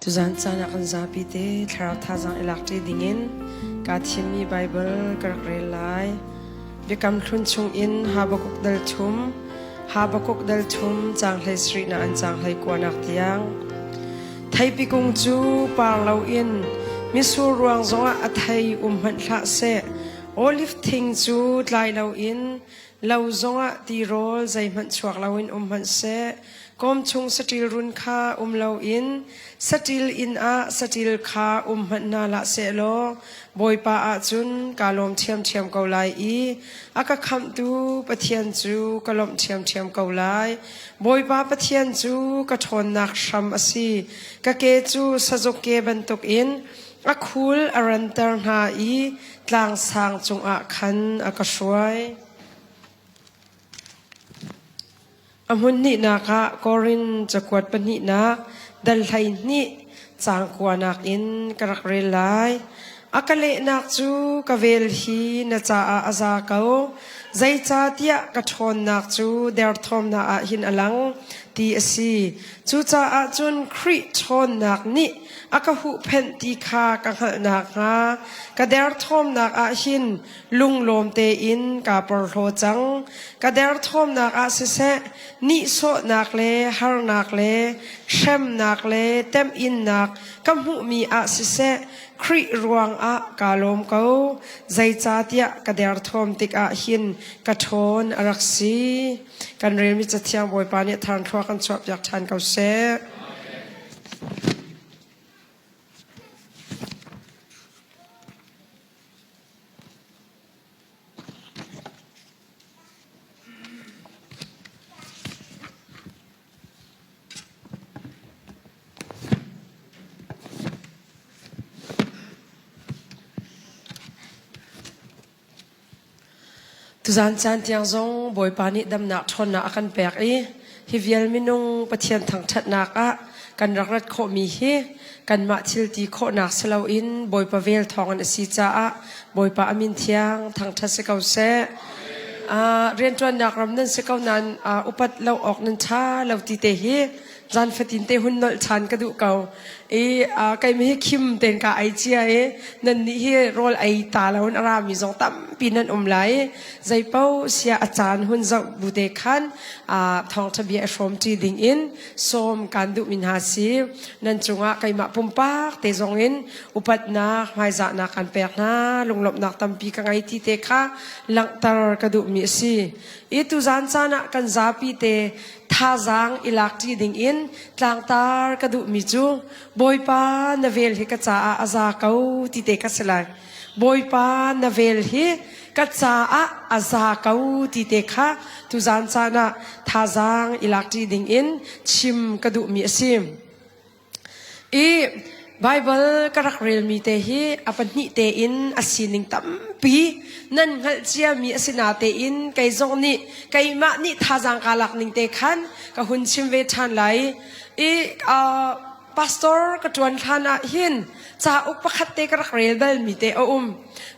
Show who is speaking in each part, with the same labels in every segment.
Speaker 1: Tuzan sana kan zapi te thara thazang ilakti dingin ka thimi Bible karak relai bikam thun chung in Habakuk dal thum chang hlai sri na an chang hlai kwanak tiang thai pikung chu par lo in misu ruang zonga athai han thla se olive thing chu tlai lo in lo zonga ti rol zai man chuak lo in han se kom chung satil run kha lo in satil in a satil kha man na la se lo boi pa a chun kalom thiam ko lai I aka kham tu pathian chu kalom thiam ko lai boi pa pathian chu ka thon nak sham asi ka ke chu sajok ke bantuk in a khul arantar na I tlang sang chung a khan aka shwai amun ni na ka korin chakwat pani na dal hai ni chang kwanak in karak relai akale nak chu kavel hi na cha a aza ko zai cha tia ka thon nak chu der thom na a hin alang ti asi chu cha a chun khri thon nak ni aka hu phen ti kha ka hal nak nga ka der thom nak a hin lung lom te in ka por ho chang ka der thom nak a se se ni so nak le har nak le shem nak le tem in nak kam hu mi a se se khri ruang a kalom ko zai cha tia ka der thom tik a hin ka thon araksi kan rel mi chathiam boi pa ni than thwa kan chop yak than ko se Tuzan chan tiang zong boi pani dam nak thon na akan pek I hivial minung pathian thang that nak a kan rakrat kho mi hi kan ma thil ti kho nak selo in boi pa vel thong an si cha a boi pa amin thiang thang that se kau se rian tuan nak ram nan se kau nan upat lo ok nan tha lo ti te hi zan fatin te hun nol chan ka du kau kai mi kim ten ka ai chia nan ni hi rol ai ta laun ara mi zong tam pinan lai zai pau sia achan hun zau bu te khan thong thabi a from ti ding in som kan du min ha si nan chunga kai ma pumpa te zong in upat na mai za na kan pek na lunglop nak tampi ka ngai ti te kha lang tar ka du mi si tu zan chana kan zapi te thazang ilakti ding in tlang tar ka du mi chu boi pa navel hi ka cha aza kau ti te ka selai boi pa navel hi ka cha aza kau ti te kha tu zan chana thazang ilakti ding in chim ka du mi sim Bible karak real mi te hi apani te in asining tampi nan ngal chia mi asina te in kai zong ni kai ma ni thazang kalak ning te khan ka hun chim ve than lai pastor ka tuan khana hin cha uk pakhat te karak real bal mi te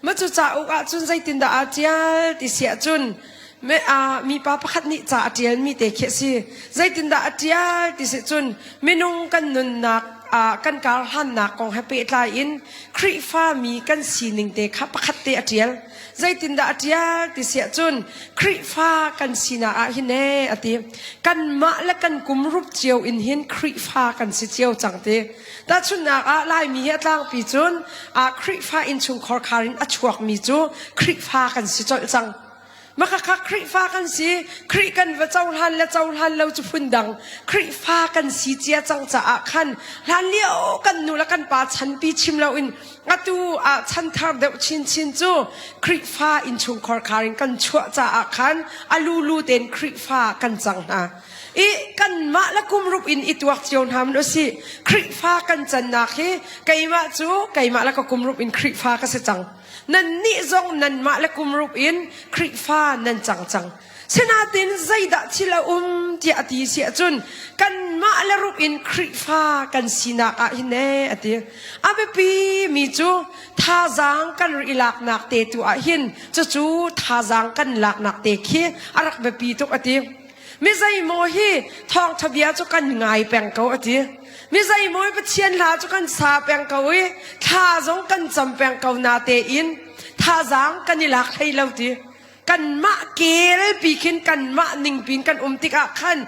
Speaker 1: ma chu cha uk a chun zai tin da a tial ti sia chun me mi pa pakhat ni cha atial mi te khe si zai tin da atial ti se chun minung kan nun nak kan kal han na kong happy tla in khri fa mi kan sining te kha pakhat te atial zai tin da atial ti sia chun khri fa kan sina a hine ati kan ma la kan kum rup chiao in hin khri fa kan si chiao chang te ta chun na lai mi he tlang pi chun khri fa in chung khor kharin a chuak mi chu khri fa kan si chol chang maka khri fa kan si khri kan va chaul han lo chu phundang khri fa kan si chia chang cha a khan lan leo kan nu la kan pa chan pi chim lo in atu chan thar de chin chu khri fa in chung khor kharin kan chua cha a khan alu ten khri fa kan chang na kan ma la kum rup in ituak chion ham no si khri fa kan chan na khi kai ma la ka kum rup in khri fa ka se chang nan ni zong nan ma la kum rup in khri fa nan chang senatin zaida chila ti ati sia chun kan ma la rup in khri fa kan sina a hine ati abe pi mi chu thazang kan ilak nak te tu a hin chu thazang kan lak nak te khi arak be pi tok ati me zai mo hi thong thabia chu kan ngai peng ko ati มิใจมวยประเชียนลาจุกันสาเปียงเกวีท่าจงกันจำเปียงเกวนาเตอินท่าจางกันนิลักให้เราดีกันมะเกลปีขินกันมะนิ่งปีนกันติกะขัน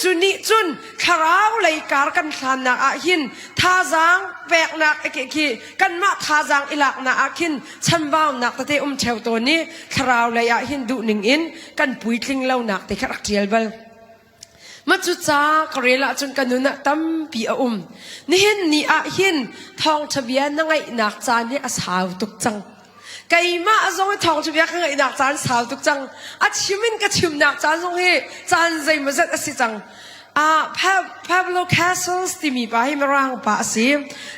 Speaker 1: จุนิจุนคาราวเลยการกันทานนักอาหินท่าจางแปกนักเอเกขีกันมะท่าจางอิลักนักอาหินฉันบ่าวนักแต่เทวตัวนี้คาราวเลยอาหินดูนิ่งอินกันปุยทิ้งเล่านักแต่ขรักเจียลเบลมาจุจ้ากเรละจนกันนุนตั้มปีนี่เห็นนี่อาหินทองทะเบียนนั่งไงนักจานนี่อาสาวตุกจังไก่มาส่งให้ทองชุบยักษ์ให้นักจานสาวทุกจังชิมินก็ชิมนักจานส่งให้จานใจมาเสร็จสิจังPablo Casals ที่มีไปให้มาร่างป่าสิ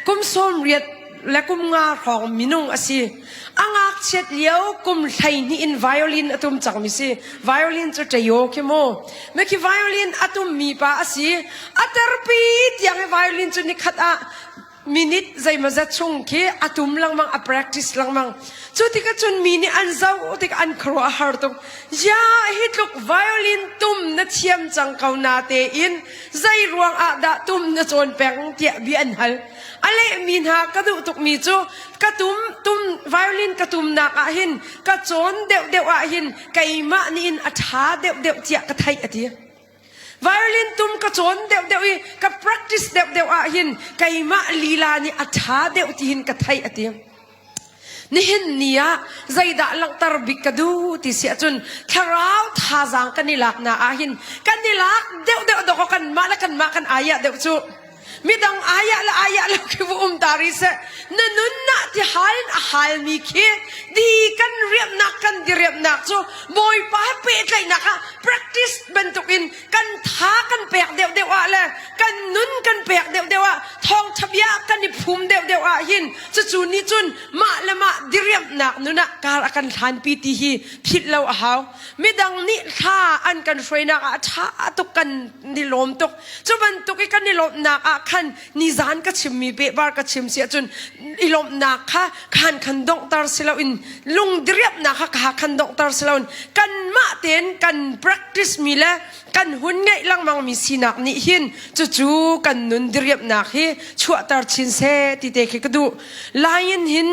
Speaker 1: กุมส้มเรียดและกุมงาของมินุงสิอังอักเช็ดเลี้ยวกุมไทยนี่อินไวโอลินตุมจังมิสิไวโอลินจะจะโยกโมเมื่อกี้ไวโอลินตุมมีป่าสิตรปีดยังให้ไวโอลินจะนิคัดมินิทใจมาจะชงเคตุมลังมังpracticeลังมังจุดที่ก็จนมินิอันเจ้าที่ก็อันครัวฮาร์ตงยาฮิตลุกไวโอลินตุมนัดเชียมจังเขานาเตอินใจรวงดาตุมนัดจนแปงเตียบีอันฮัลอะไรมินหากระดูตุกมีจูกระตุมไวโอลินกระตุมนักหินกระโจนเดวหินไก่มะนินอัฐาเดวเตียกระไทยอดีไวโอลินตุมกระโจนเดวกับ practice เดวหินไก่มะลีลานี่อัฐาเดวที่หินกระไทยอดีนี่เห็นเนี่ยใจด่าลังตรบิกกระดูที่เสียจนคราวท่าจางกันนี่ลักนาหินกันนี่ลักเดวดอกกันมาละกันมากันอายะเดวจูมิดังอายะละคิวตาริเสนั่นนุนน่ะที่ฮัลมีคีดีกันเรียบนักกันดีเรียบนักจูบอยป้าเป๊ะเลยนะคะ practice เป็นตุกินกันท้ากันเปียกเดียวอะไรกันนุนกันเปียกเดียวทองทับยากันนี่ภูมิเดียวหินจุนนี่จุนมาละมาดีเรียบนักนุนะการกันทานปีติฮีผิดเราเอามิดังนี่ท่าอันกันช่วยนักท่าตุกันนิลมตุกจุบันตุกิกันนิลมนักขันนิจานก็ชิมมีเบบาร์ก็ชิมเสียจนอิลมนักค่ะขันดงตาร์สิลาวินลุงเดียบนักค่ะขันดงตาร์สิลาวินกันมาเต้นกัน practice มีแล้วกันหุ่นไงลังมังมีสินักนี่หินจู่กันนุนเดียบนักฮีชัวตาร์ชินเซติเตคิกดูลายหิน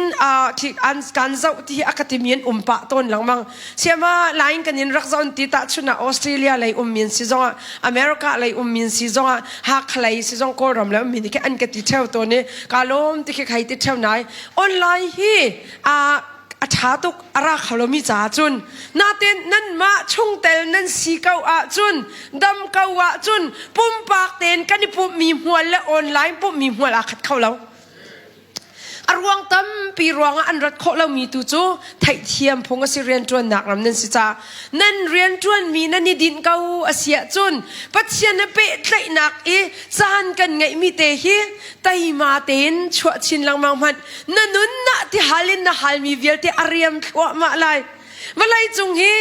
Speaker 1: ที่อันกันเจ้าที่อะคาเดมีนปะต้นลังมังเชื่อมาลายกันยินรักษาติตาชุนะออสเตรเลียเลยมีนซีซองอเมริกาเลยมีนซีซองฮักเลยซีซองโครมแล้วมีนี่แค่อันกันติดเท่าตัวนี้กาลมที่แค่ใครติดเท่าไหนออนไลน์ฮีอาชาตุกอาราขลมีจ่าจุนนาเต้นนั่นมาช่งเตลนั่นสีเกาจุนดำเกาจุนปุ่มปากเต้นกันนี่ปุ่มมีหัวและออนไลน์ปุ่มมีหัวละขัดเข้าแล้วอรวงตั้มปีรวงอันรัดโคเรามีตัวจูไทยเทียมพงศิเรียนจวนหนักรำนั่นสิจ้านั่นเรียนจวนมีนั่นนี่ดินเกาเสียจุนปัจเจียนเปะไตหนักจานกันไงมีเตฮีไตมาเต้นชัวชินลังมังมันนั่นนุนน่ะที่ฮาลินน่ะฮาลมีเวียที่อารียมชัวมาลายมาไล่จงฮี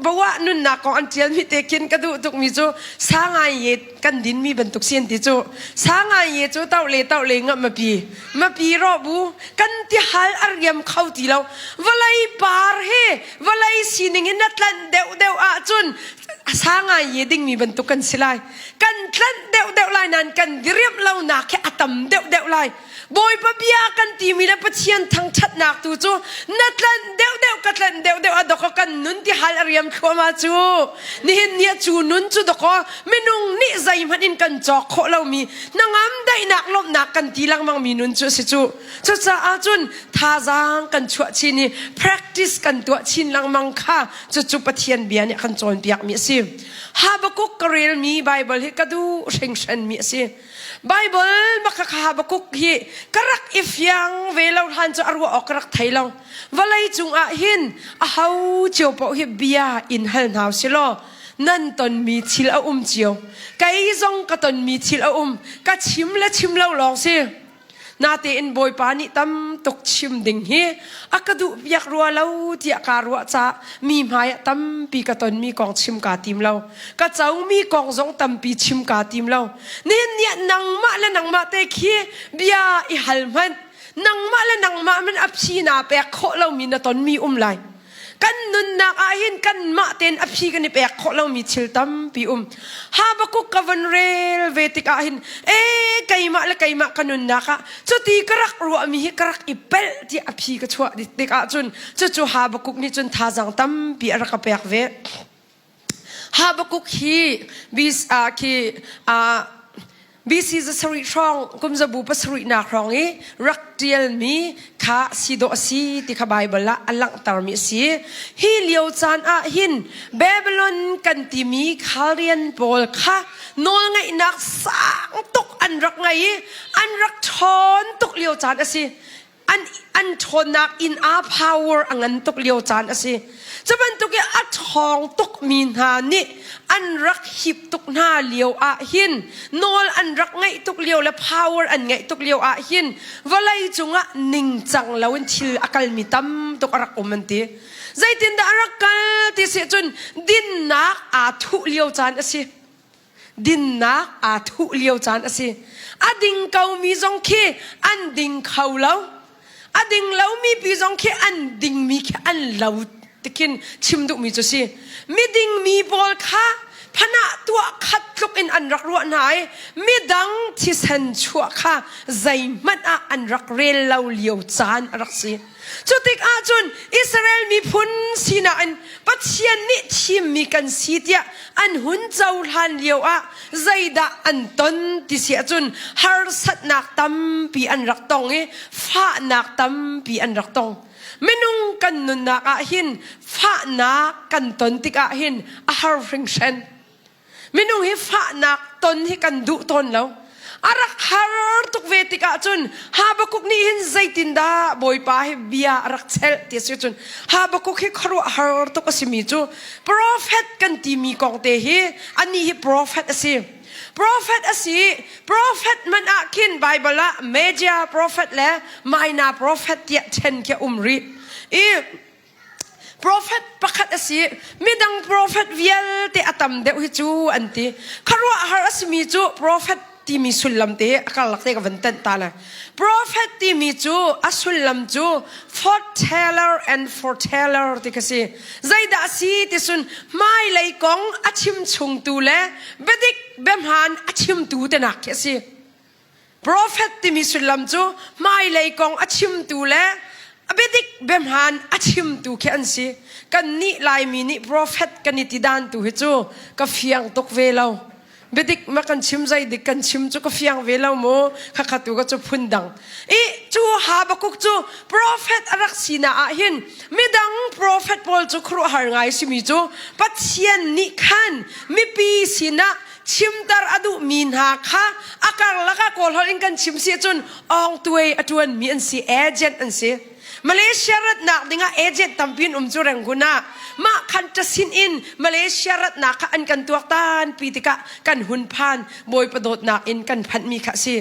Speaker 1: บอกว่านุ่นนักของอันเจียนมีเตกินกระดูตุกมีจูสางไงเย็ดกันดินมีบรรทุกเสียนติจูสางไงเย็ดจูเต่าเลงมาปีรอบูกันที่ฮัลอารียมเข้าตีเรามาไล่บาร์เฮมาไล่สินิงินนัดลันเดวจุนสางไงเย็ดมีบรรทุกกันสิไลกันลันเดวไลนั้นกันเรียบเราหนักแค่อัตมเดวไลบอยปะเบียกันตีมีแล้วปะเชียนทั้งชัดหนักตัวจูนัดลันเดวกัดลันเดวดอกกันนุนที่ฮัลอารียมเข้ามาจูนี่เห็นเนี่ยจูนุนจูดอกเมนุงนี่ใจมันอินกันจอกโคเรามีนางามได้หนักลบหนักกันทีลังมังมีนุนจูสิจูจ้าอาจุนท่าจางกันชัวชินี practice กันตัวชินลังมังค่าจูปะเทียนเบียเนี่ยกันจอนเปียกมีสิฮาบกุกกเรลมีไบเบิลให้กระดูเชิงชันมีสิไบเบิลมักฮาบกุกฮีกรักอิฟยังเวลาทันจะอรัวออกรักไทยเราวลัยจุงอาหินเขาเจียวปะฮิเบียอินฮัลนาวสิโลนั่นตนมีชิลอาเจียวไก่ซงก็ตนมีชิลอาก็ชิมและชิมเล่าลองสินาเตอินบอยปานิตั้มตกชิมดิ่งเฮอากระดูอยากรัวเล่าเจียการัวจ้ามีหมายตั้มปีกตนมีกองชิมกาติมเล่าก็เจ้ามีกองซงตั้มปีชิมกาติมเล่าเนี่ยนังมาและนังมาเตคีเบียอิฮัลมันนังมาและนังมามันอับชีนาเปะโคเรามีนาตนมีไล กันนุนนักอาหินกันมาเต็นอภิกันนี่เปกขอเรามีชิลตัมปีฮาบกุกกัวันเรลเวติกอาหินไกมาและไกมากันนุนนักะจุดที่กรักรัวมีให้กรักอีเปลที่อภิกชัวดิกอาจุนจู่ฮาบกุกนี่จุนท่าจังตัมปีอรักเปกเวฮาบกุกฮีบิสBC จะสริช่องกุมจะบุปสรินักร้องรักเดียลมีข้าสิโดสีที่ข้าไบเบิลละอัลลังตารมิสีฮิเลียวจานหินเบเบลอนกันที่มีคาเรียนโปลข้านอลไงนักสังตุกอันรักไงอันรักชนตุกเลียวจานสิอันชนนักอินอาพาวเวอร์อันตุกเลียวจานสิจะเป็นตุกยอัดทองตุกมีนานี่อันรักหิบตุกหน้าเลียวหินนอลอันรักไงตุกเลียวและพาวเวอร์อันไงตุกเลียวหินวลัยจุงะนิ่งจังแล้ววันทิลอากาศมีตั้มตุกรักมันตีใจตินดารักกันที่เสียจนดินนักทุเลียวจานสิดินนักทุเลียวจานสิดิ่งเขามีจงคีอันดิ่งเขาแล้วดิ่งแล้วมีปีจงคีอันดิ่งมีแค่อันแล้วตะกินชิมดุมีจุสิมีดิ่งมีบอลค่ะพนักตัวขัดลุกอินอันรักรัวไหนมีดังที่เซนชัวค่ะใจมันอันรักเรลเราเลียวจานรักสิจุดที่จุนอิสราเอลมีพุนสีนาอันปัจเจียนนี่ทีมมีกันสีเดียอันหุ่นเจ้าทันเลียวใจดาอันต้นที่เสียจุนฮาร์สัตนักตั้มปีอันรักตองฟ้านักตั้มปีอันรักตองไม่นุ่งกันนุนนักหินฟ้านักกันต้นติกหินฮาร์ฟริงเชนไม่นุ่งให้ฟ้านักต้นที่กันดุต้นแล้วอารักฮาร์ตุกเวติกาจุนฮาบกุกนี่หินใจตินดาบอยป้าให้เบียรักเซลเตียสิจุนฮาบกุกให้ครัวฮาร์ตุกสิมีจูโปรเฟตกันที่มีกองเตฮีอันนี้ให้โปรเฟตสิโปรเฟตสิโปรเฟตมันคินไบเบิลละเมเดียโปรเฟตและไม่นาโปรเฟตเตียเชนแค่รีโปรเฟตประคัดสิมีดังโปรเฟตวิลเตอตัมเดวิจูอันที่ครัวฮาร์สมีจูโปรเฟตที่มีสุลลัมเตะก็ลักเตะกับวันเต็นตาเลยโปรเฟตที่มีจูอัสุลลัมจู foreteller and foreteller ที่ก็สิใจด่าสิที่สุนไม่เลยกงอัชิมชงตูเล่เบดิกเบมฮันอัชิมตูเตนักแค่สิโปรเฟตที่มีสุลลัมจูไม่เลยกงอัชิมตูเล่เบดิกเบมฮันอัชิมตูแค่อันสิกันนี่ลายมีนี่โปรเฟตกันนี่ติดานตูเหจูก็เฟียงตกเวลาเบดิกมากันชิมใจดิกันชิมจูก็ฟียงเวลาโมข้าขัดตัวก็จะพุ่นดังจูฮาบกุกจูโปรเฟตรักสีนาหินไม่ดังโปรเฟตบอลจูครัวหาไงสิมีจูปัจเจียนนิคันมีปีสีนาชิมตาอดุมีนหาค่ะอาการละก็กอลฮอลิงกันชิมเสียจนอองตัวอจวนมีอันสีเอเจนต์อันสีมาเลเซียรัฐนักดิ่งเอเจนต์ตั้มพินจูเรงกุนามาคันจะสินอินมาเลเซียรัฐนักอันกันตัวตานปีติกะกันหุ่นพันบอยประโดดนักอินกันพันมีค่ะสิ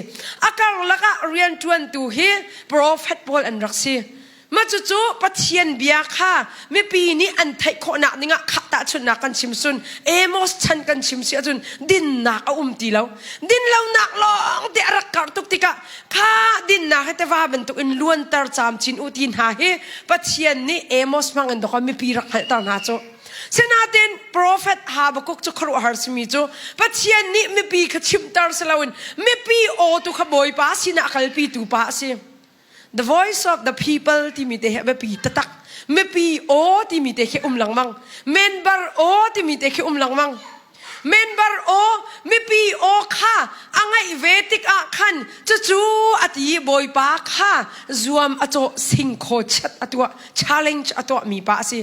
Speaker 1: อาการละก็เรียนจวนตัวฮีโปรเฟตบอลอันรักสิมาจู่ๆปัจเจียนเบียค่ะไม่ปีนี้อันไทยโคนักดิ่งขัดตาชนนักกันชิมซุนมอสชันกันชิมเสียจุนดินนักตีแล้วดินแล้วนักลองเดรักการตุกติกะข้าดินนักให้แต่ว่าเป็นตุกินล้วนตาจามจินอุตินหาเฮปัจเจียนนี่มอสมังอันดอกไม่ปีรักให้ตาหน้าจูเสนาเดนโปรเฟตฮาบกุกจุครัวฮาร์สมีจูปัจเจียนนี่ไม่ปีขชิมตาสลาวินไม่ปีโอตุขบอยป้าสินักลปีตูป้าสิThe voice of the people ที่มีแต่เหตุปีตักไม่ปีโอที่มีแต่เหตุหลังมังเมนบาร์โอที่มีแต่เหตุหลังมังเมนบาร์โอไม่ปีโอค่ะอังไงเวติกขันจู่ๆอดีบอยป้าค่ะรวมอโตสิงโคชัดอตัว challenge อตัวมีป้าสิ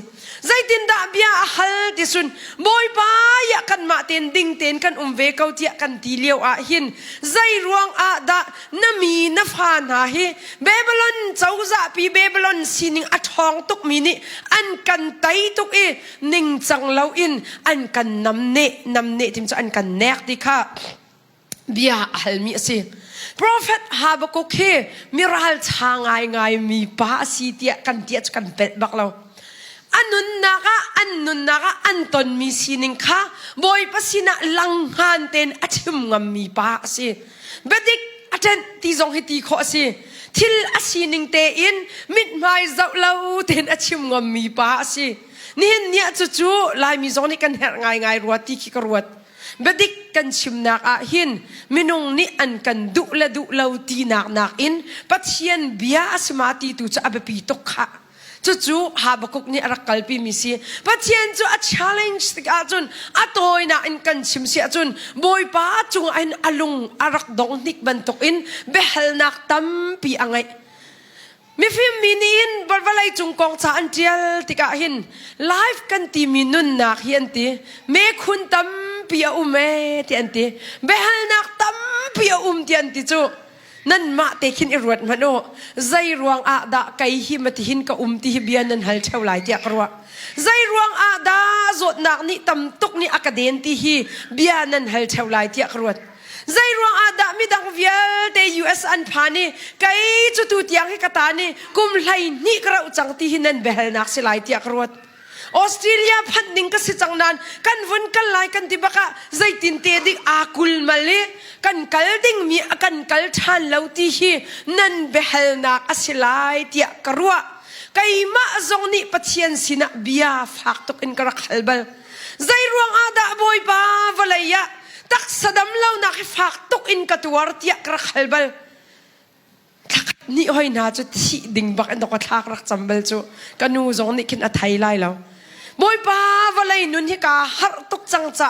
Speaker 1: ใจตินดาเบียฮัลดิสุนบอยป้าอยากกันมาเต็นดิ่งเต็นกันเวกเอาเจียกันทีเลียวหินใจรวงดาน้ำมีน้ำฟานหาเฮเบเบลอนเจ้าจะปีเบเบลอนสินิงอัดทองตุกมีนี่อันกันไตตุกนิ่งจังเล่าอินอันกันน้ำเนทิมจะอันกันแนกดิค่ะเบียฮัลมีสิโปรเฟตฮาบกุกเฮมิรัลชางไงมีป้าสีเตียกันเตียกันเป็ดบักเราอันนุนนักอันตนมีสินิงค่ะบอยปัสินะลังหันเต็นอัจฉริยมีป้าสิเบดิกอาจารย์ที่ทรงให้ตีข้อสิท thil asining te in mit mai zau lau ten achim ngam mi pa si nin nia chu lai mi zoni kan her ngai ruat ti ki ruat bedik kan chimnak a hin minung ni an kan du lau ti nak in pathian bia asmati tu cha abepi tok kha chu Habakuk ni arakalpi misi pathian chu a challenge tika chun atoi na in kan chim si chun boy pa chung ain alung arak dong nik bantok in behel nak tampi angai mi phim minin balbalai chung kong cha an tial tika hin live kan ti minun nak hian ti me khun tampi a ume ti an ti behel nak tampi a ti an ti chu nan ma te khin irwat mano zai ruang a da kai hi matihin ka ti hibian nan hal theu lai tiak ruwa zai ruang a da zot nak ni tam tuk ni akaden ti hi bian nan hal theu lai tiak ruwat zai ruang a da mi dang vial te US an phani kai chu tu tiang hi katani kum hlai ni krau chang ti hinan behel nak silai tiak ruwat Australia phanding ka si changnan kan vun kal lai kan tibaka zaitin te dik akul mali kan kalding mi kan kal than lauti hi nan behel nak asilai tia karua kai ma zong ni pathian sina bia fak tok in karak halbal zai ruang ada boy pa valaya tak sadam law nak fak tok in katuar tia karak halbal ni hoi na chu thi ding bak an ko thak rak chambal chu kanu zong ni kin a thai lai law boy pa valai nun hi ka har tuk chang cha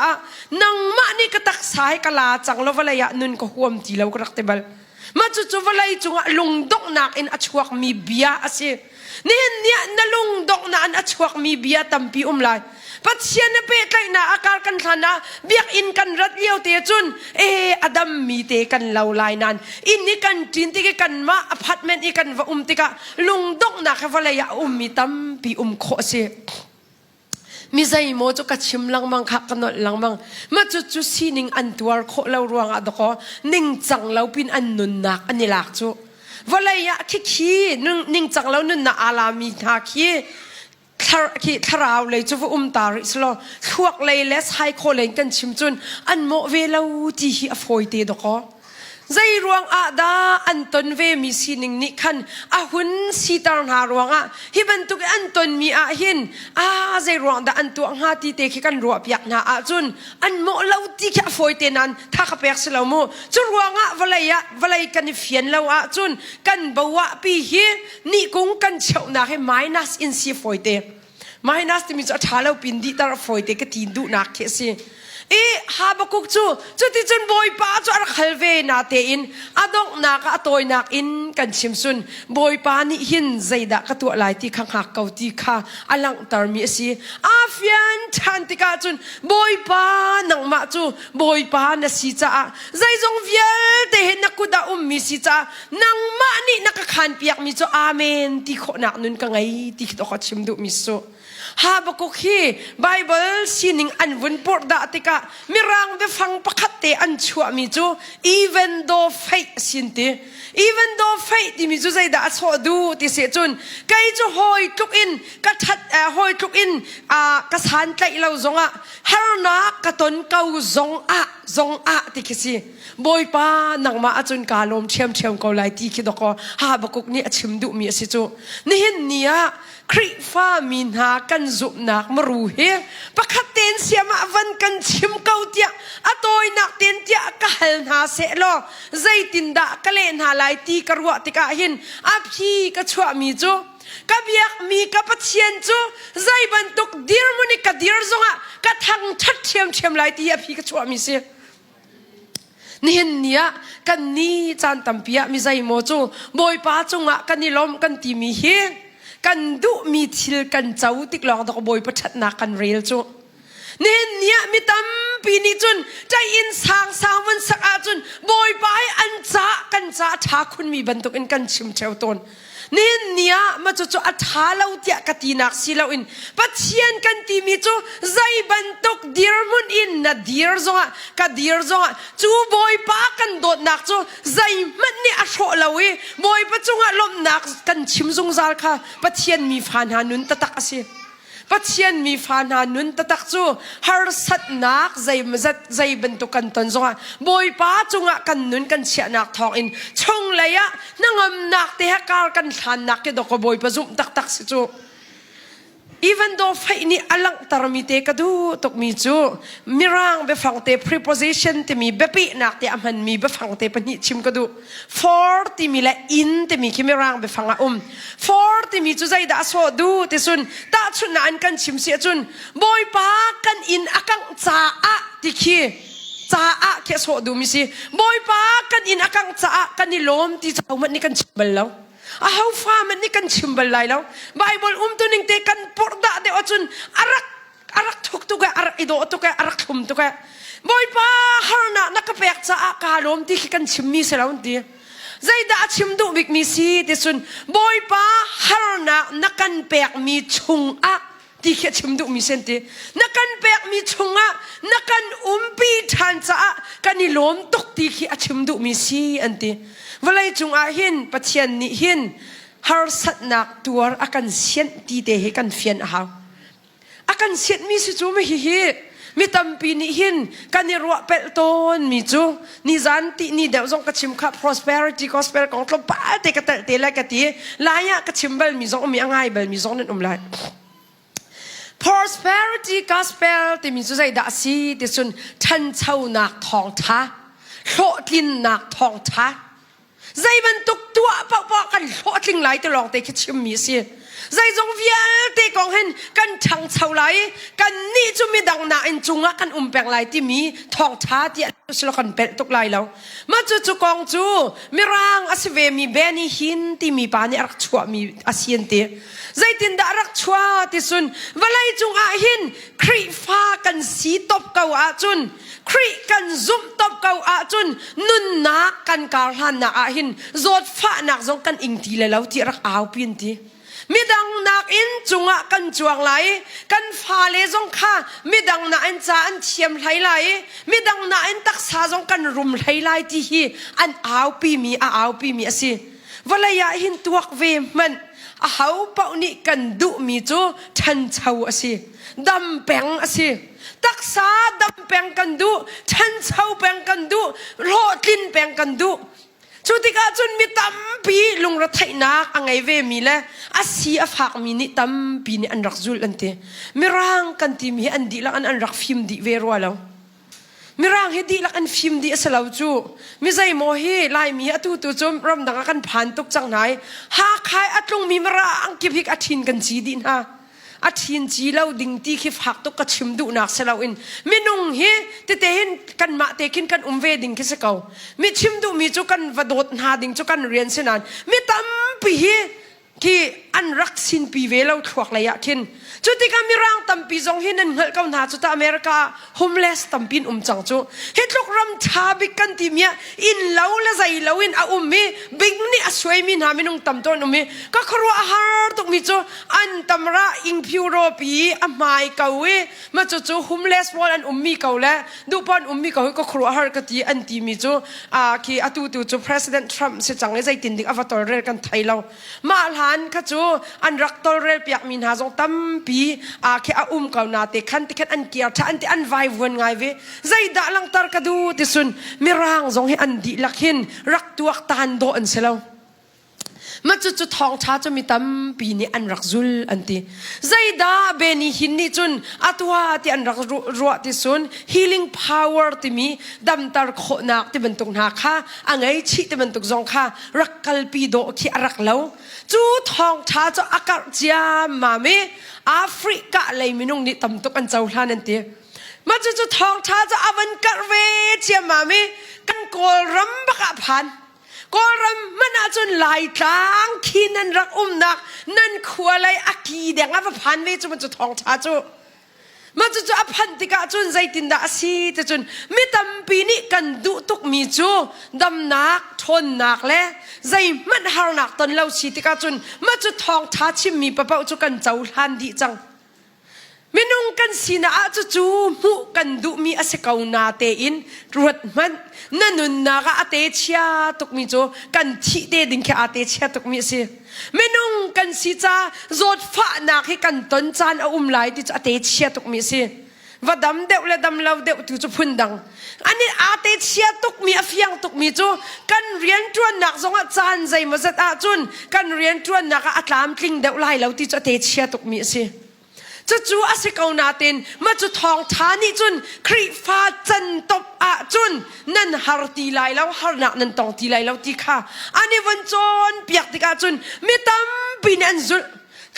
Speaker 1: nang ma ni ka tak sai kala chang lo valaya nun ko huam ti lo krak tebal ma chu chu valai chunga lung dok nak in achuak mi bia ase nen nia na lung dok na an achuak mi bia tampi umlai pathian na pe kai na akar kan thana biak in kan rat liau te chun adam mi te kan lau lai nan in ni kan tin ti kan ma apartment i kan va ti ka lung dok na ka valaya mi tampi kho se mi zai mo chu ka chim lang mang kha kanot lang mang ma chu sining an tuar kho lo ruang a doko ning chang lo pin an nun nak anilak chu valaya khi ning chang lo nun na alami tha khi tharau le chu tar islo thuak le les hai kho len kan chim chun an mo ve lo ti hi a foi te doko zai ruang a da anton ve mi sining ni khan a hun si tar na ruang a hi ban tu anton mi a hin a zai ruang da an tu nga ti te khi kan ro piak na a chun an mo lo ti kha foi te nan tha kha pek se lo mo chu ruang a valai kan fian lo a chun kan bawa pi hi ni kung kan chau na he minus in si foi te minus ti mi cha thalo pin di tar foi te ka tin du na khe si Habakuk chu ti chun boy pa chu ar khalve na te in adong na ka toy nak in kan chimsun boy pa ni hin zaida ka tu lai ti khang hak kau ti kha alang tar mi si afian chan ti ka chun boy pa nang ma chu boy pa na si cha zai jong vial te hen na kuda mi si cha nang ma ni nakakhan piak mi chu amen ti kho nak nun ka ngai ti to kha chim du mi so Habakuk hi Bible sining anvun por da tika mirang be fang pakate an chua mi chu even though faith sinti even though faith mi chu zai da so du ti se chun kai chu hoi tuk in ka that hoi tuk in ka san tlai lo zonga harna ka ton kau zong a ti kisi boy pa nang ma achun kalom chem ko lai ti ki doko Habakuk ni achim du mi si chu ni hin nia kri fa min ha kan zup nak maru he pakhaten siama van kan chim kau tia atoi nak ten tia ka hal na se lo zaitin da kale na lai ti karwa tika hin aphi ka chwa mi chu kabiak mi ka pathian chu zai ban tuk dir muni ka dir zonga ka thang that chem lai ti aphi ka chwa mi se nihin nia kan ni chan tampia mi zai mo chu boy pa chunga kan ni lom kan ti mi he kan du mi thil kan chau tik long da ko boy pachat na kan rel chu nen nia mi tam pi ni chun chai in sang wan sak a chun boy pai an cha kan cha tha khun mi ban tok in kan chim cheu ton nen nia ma chu chu a tha lo tia ka ti nak si lo in pathian kan ti mi chu zai ban tok dir mun in na dir zonga ka dir zonga chu boy pa kan dot nak chu zai man ni a tho lawi boy pa chunga lom nak kan chim zung zal kha pathian mi phan ha nun ta tak ase ปัจเจียนมีฟานานุนตะตักจูฮาร์สัตนักใจมจัดใจบรรทุกันตันจงอ่ะบอยป้าจงอ่ะกันนุนกันเชียนักทองอินชงเลยอ่ะนั่งอำนักเตะการกันทันนักก็ดอกบอยป้าจุ่มตักสิจูeven though ไฟนี่อลังตารมีเตกดูตกมีจูมีร่างเบฟังเต preposition ที่มีเบปีนักเตอมันมีเบฟังเตปนิชิมกดู for ที่มีและ in ที่มีคิมีร่างเบฟังfor ที่มีจูใจด่าสวดดูที่สุนตาชุนนันกันชิมเสียจุนบอยปากัน in อากังจ้าอะที่คีจ้าอะแค่สวดดูมิสิบอยปากัน in อากังจ้ากันนี่ล้มที่เจ้ามันนี่กันชิมเบลแล้วhow far มันนี่กันชิมบลายแล้วไบเบิลตัวนึงเตกันปวดด่าเดี๋ยวจุนอารักทุกตัวอารักอิโดตัวอารักทุ่มตัวบอยป้าฮาร์น่ะนักเปียกจะอากาลมที่กันชิมมีเสแล้วดีใจด่าชิมดูบิกมีซีที่สุนบอยป้าฮาร์น่ะนักกันเปียกมีชุงอะที่แค่ชิมดูมีเซนตีนักกันเปียกมีชุงอะนักกันปีทันจะกันนี่ลมตกที่แค่ชิมดูมีซีอันตีเวลาจงอาหินปัจเจียนนี่หินฮาร์สัตนักตัวอาการเสียนตีเตะให้กันเฟียนเอาอาการเสียนมีสิจูไม่ฮิมีตั้มปีนี่หินกันนี่รัวเป็ดต้นมีจูนี่จันตีนี่เดี๋ยวจงกระชิมขับ prosperity gospel ของเราป้าเตะกระเตะเตะอะไรกันตีลายะกระชิมเบลมีจงมีง่ายเบลมีจงนั่นลาย prosperity gospel ที่มีจูใจด่าซีที่สุนทันเช่านักทองท้าโลดินนักทองท้าใจมันตุกตัวปะกันโคตรลิงไหลตลอดแต่คิดชิมมีเสียใจจงเวียเตะกองเห็นกันช่างเช่าไหลกันนี่จุมีดังนาอินจุงะกันแปลงไหลที่มีทองท้าที่สลกันเป็ดตุกไหลแล้วมาจู่กองจูมีร่างอาศัยมีเบนี่หินที่มีปานี่รักชัวมีอาเซียนเตะใจตินดารักชัวที่สุนเวลาจงอาหินครีฟ้ากันสีตบเกาอาจุนครีกันซุ่มตบเกาอาจุนนุนนักกันการหันนักอาหินจดฟ้านักจงกันอิงทีเลยแล้วที่รักเอาเพียนทีมีดังนักอินจุงะกันจวงไหลกันฟ้าเลจงข้ามีดังนักอินจานเทียมไหลมีดังนักอินตักษาจงกันรุมไหลที่ฮีอันเอาปีมีเอาปีมีสิเวลายาหินตัวเวมันเอาเป่านี่กันดุมีจูทันเช่าสิดำแปงสิตักษาดำแปงกันดุทันเช่าแปงกันดุโลดินแปงกันดุชุดที่กาจุนมีตั้มปีลุงรถไถนักอังไงเวมีแลอาศัยฝากมีนี่ตั้มปีนี่อันรักจุลอันเตมีร่างกันที่มีอันดีละอันรักฟิล์มดีเวรัวแล้วมีร่างให้ดีละอันฟิล์มดีสลาวจูมีใจโมฮีลายมีอตุตุจมรำดังกันผ่านตุกจังไหนหาใครอัตลงมีมร่างกิบิกอัทินกันจีดินฮะอาทินจีเล่าดิ่งตีขี้ฝักตุกกระชิมดูนักเสลาอินมีนุ่งเฮเตหินกันมาเตกินกันเวดิ่งขี้เสกเอามีชิมดูมีจุกันวดดหาดิ่งจุกันเรียนเสนานมีตั้มปีเฮที่อันรักสินปีเวลาถวกระยะทินจุดที่การมีร่างตั้มปีจงเห็นนั่นเหตุการณ์หาจุดอเมริกาโฮมเลสตั้มปีนจังจูเหตุลูกรำชาบิกันที่มีอินเล่าและใจเล่าอินอามีบิงนี่สวยมีนามินุ่งตั้มต้นมีก็ครัวอาหารตุกมีจูอันตั้มระอิงพิวโรปีอาไมเกาเวมาจูโฮมเลสวอลอันมีเกาและดูปอนมีเกาก็ครัวอาหารกตีอันที่มีจูคีอตุจู President Trump เสียจังเลยใจตินดิกอวตารเรกันไทยเรามาหันข้าจูอันรักตอร์เรลเปียกมีนาจงตั้มปีแค่เกาหนาเตะขันเตะขันอันเกียร์ท่าอันเตะอันไววนไงเวใจด่าลังตารกดูติสุนมีร่างจงให้อันดีลักหินรักตัวตานโดอันเสลามาจุดทองช้าจะมีตั้มปีนี้อันรักจุลอันตีใจด่าเบนี่หินนี่จุนอัตวาที่อันรักรัวติสุน healing power ที่มีดำตารโคนักที่บรรทุกนักค่ะอันไงชีที่บรรทุกจงค่ะรักกัลปีโดที่รักเล่าจูทองช้าจะอากาศเจียมาเมแอฟริกาเลยมินุ่งนี่ตั้มตุกอันเจ้าท่านั่นตีมาจุดทองช้าจะอวันกัดเวเจียมาเมกันโกลรำบักพันก็รำมันอาจจะไหลทางขี้นั่นรักนักนั่นขัวอะไรอักกีเดียงอ่ะพันเวจุมันจะทองช้าจูมันจะอพันติกาจุนใจตินดาสีแต่จุนไม่ตั้มปีนี้กันดุตุกมีจูดำนักทนนักและใจมันหานักตอนเราชีติกาจุนมันจะทองช้าชิมมีปะเป้าจุกันเจ้าทันดีจัง menung kan sina a chu mu kan du mi asekaw na te in ruat man nanun na ka ate chia tuk mi chu kan thi te ding kha ate chia tuk mi si menung kan si cha zot fa na khi kan ton chan a lai ti ate chia tuk mi si vadam deuh le dam lau deuh tu chu phundang ani ate chia tuk mi afiang tuk mi chu kan rian tuan nak zonga chan zai ma zat a chun kan rian tuan nak a atlam tling deuh lai lau ti chu ate chia tuk mi si chu asikaw natin machu thong thani chun khri fa chan top a chun nan har ti lai lau har nak nan tong ti lai lau ti kha ani van chon piak ti ka chun mitam binan zul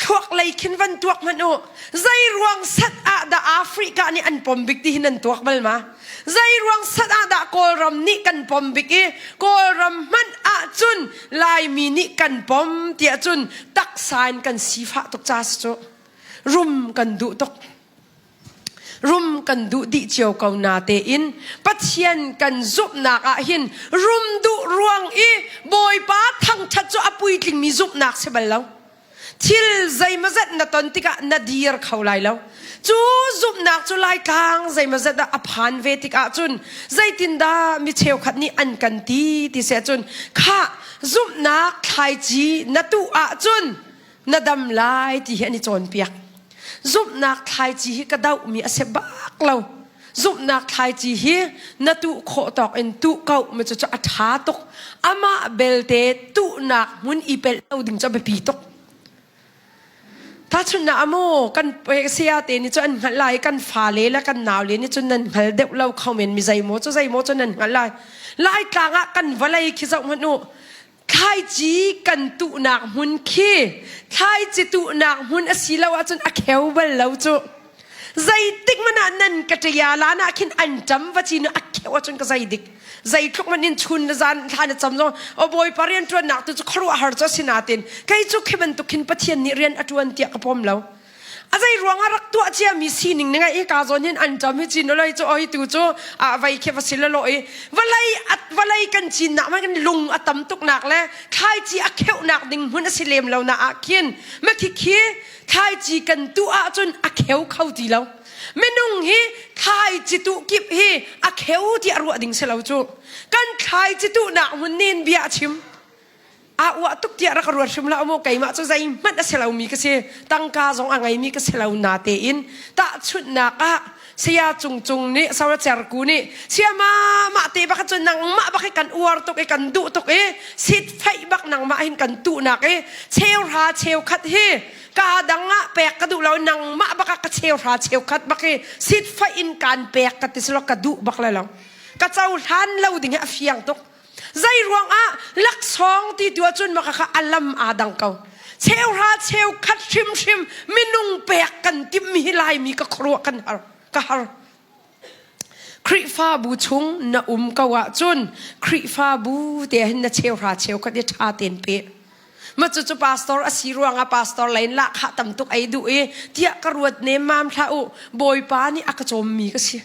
Speaker 1: khwak lai khin van tuak man o zai ruang sat a da Africa ni an pombik ti hinan tuak bal ma zai ruang sat a da kolram ni kan pombik e kolram man a chun lai mi ni kan pom ti a chun tak sain kan sifa tok chas chu rum kan du tok rum kan du di chiao kau na te in pathian kan zup nak a hin rum du ruang e boy pa thang that chu apui tling mi zup nak se bal lo thil zai mazat na ton tika na dir khaulai lo chu zup nak chu lai tang zai mazat da aphan ve tika chun zai tin da mi cheu khat ni an kan ti se chun kha zup nak khai ji na tu a chun na dam lai ti ani chon piak giúp nak thay chi hi kadau mi ase bak lo giúp nak thay chi hi na tu kho tok en tu kau me chu atha tok ama belte tu nak mun ipel au ding cha be pi tok ta chun na amo kan sia te ni chu an ngalai kan fa le la kan naw le ni chun nan hal deuh lo comment mi zai mo chu nan ngalai lai tlanga kan valai khi zau manu khai chi kan tu nak mun khi khai chi tu nak mun asilawa chun a kheu bal lo chu zai tik mana nan katya la na khin an jam wachi na a kheu chun ka zai dik zai thuk manin chun na zan thana chamzo o boy parian tu nak tu khru har cha sinatin kai chu khiban tu khin pathian ni rian atuan tia ka pom lo azai ruang arak tu achia mi sining nga e ka zon hin an jam hi chin loi chu oi tu chu a vai khe vasil lo e valai kan chin na ma kan lung atam tuk nak le khai chi a kheu nak ding hun asilem lo na a khin ma khi khai chi kan tu a chun a kheu khau ti lo menung hi khai chi tu kip hi a kheu ti aru ding se lo chu kan khai chi tu na hun nin bia chim a wa tuk tia ra karuat shimla amo kai ma chu zai mat a selau mi ka se tangka zong angai mi ka selau na te in ta chut na ka sia chung ni sawa char ku ni sia ma te ba ka chun nang ma ba ka kan uar tok e kan du tok e sit phai bak nang ma hin kan tu na ke cheu ra cheu khat he ka danga pek ka du lo nang ma ba ka cheu ra cheu khat ba ke sit phai in kan pek ka ti slo ka du bak la lo ka chau than lo ding a fiang tok zai ruang a lak song ti tua chun makaka alam adang kau cheu ra cheu khat shim minung pek kan tim mi lai mi ka khro kan har ka har khri fa bu chung na kawa chun khri fa bu te hin na cheu ra cheu ka de tha ten pe ma chu pastor asiruang a pastor lain la kha tam tuk ai du e tia karuat ne mam tha u boy pa ni akachom mi ka si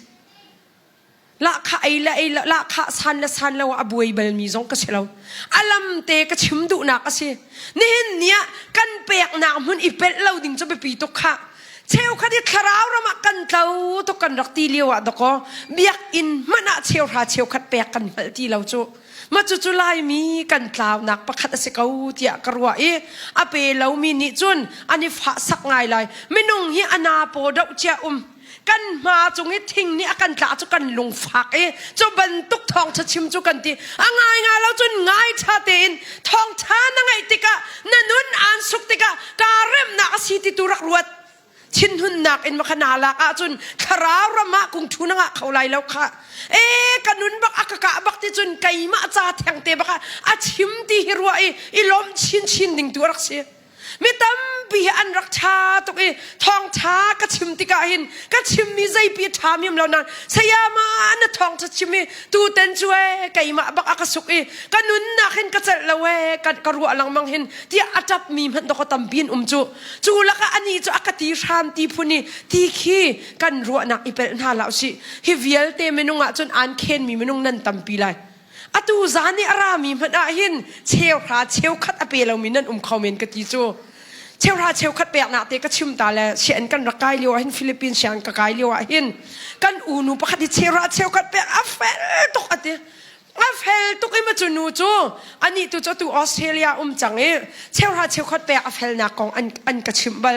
Speaker 1: la kha ai la kha san la wa abuai bal mi zong ka selo alam te ka chim du na ka si ni hin nia kan pek na mun i pel lo ding cho be pi to kha cheu kha di tharau ra ma kan tau to kan rak ti liwa do ko biak in mana cheu ra cheu khat pek kan hal ti lo chu ma chu lai mi kan tlaw nak pakhat ase kau tia karwa e ape lo mi ni chun ani fa sak ngai lai menung hi ana po dau chia kan ma chung hi thing ni akan tla chu kan lung phak e chu ban tuk thong cha chim chu kan ti angai nga lo chun ngai tha tin thong tha na ngai tika na nun an suk tika ka rem na si ti turak ruat chin hun nak in makhana la ka chun kharaw rama kung thu na nga khaulai lo kha e kanun bak akaka bak ti chun kai ma cha thang te baka a chim ti hirwa e lom chin ding turak se mi tam bi an rak tha tok e thong tha ka chim ti ka hin ka chim mi zai pi tha mi lo nan sayama na thong cha chim mi tu ten chue kai ma bak aka suk e kanun na khin ka chal lawe ka ru alang mang hin ti atap mi man do ko tam bin chu la ka ani chu akati ram ti phuni ti khi kan ru nak ipel na la si hi vial te menunga chun an khen mi menung nan tam pi lai atu zani arami man a hin cheu kha cheu khat apelo mi nan khamen ka ti chu เชลราเชลขัดเปียกหนาเตก็ชิมตาแล้วเชียนกันรักกายเลียวหินฟิลิปปินส์เชียนกายเลียวหินกันอูนูประคติเชลราเชลขัดเปียกอัฟเฟลตุกอัดอัฟเฟลตุกอิมาจูนูจูอันนี้ตัวตัวออสเตรเลียจังเชลราเชลขัดเปียกอัฟเฟลนักกองอันกระชิมบัล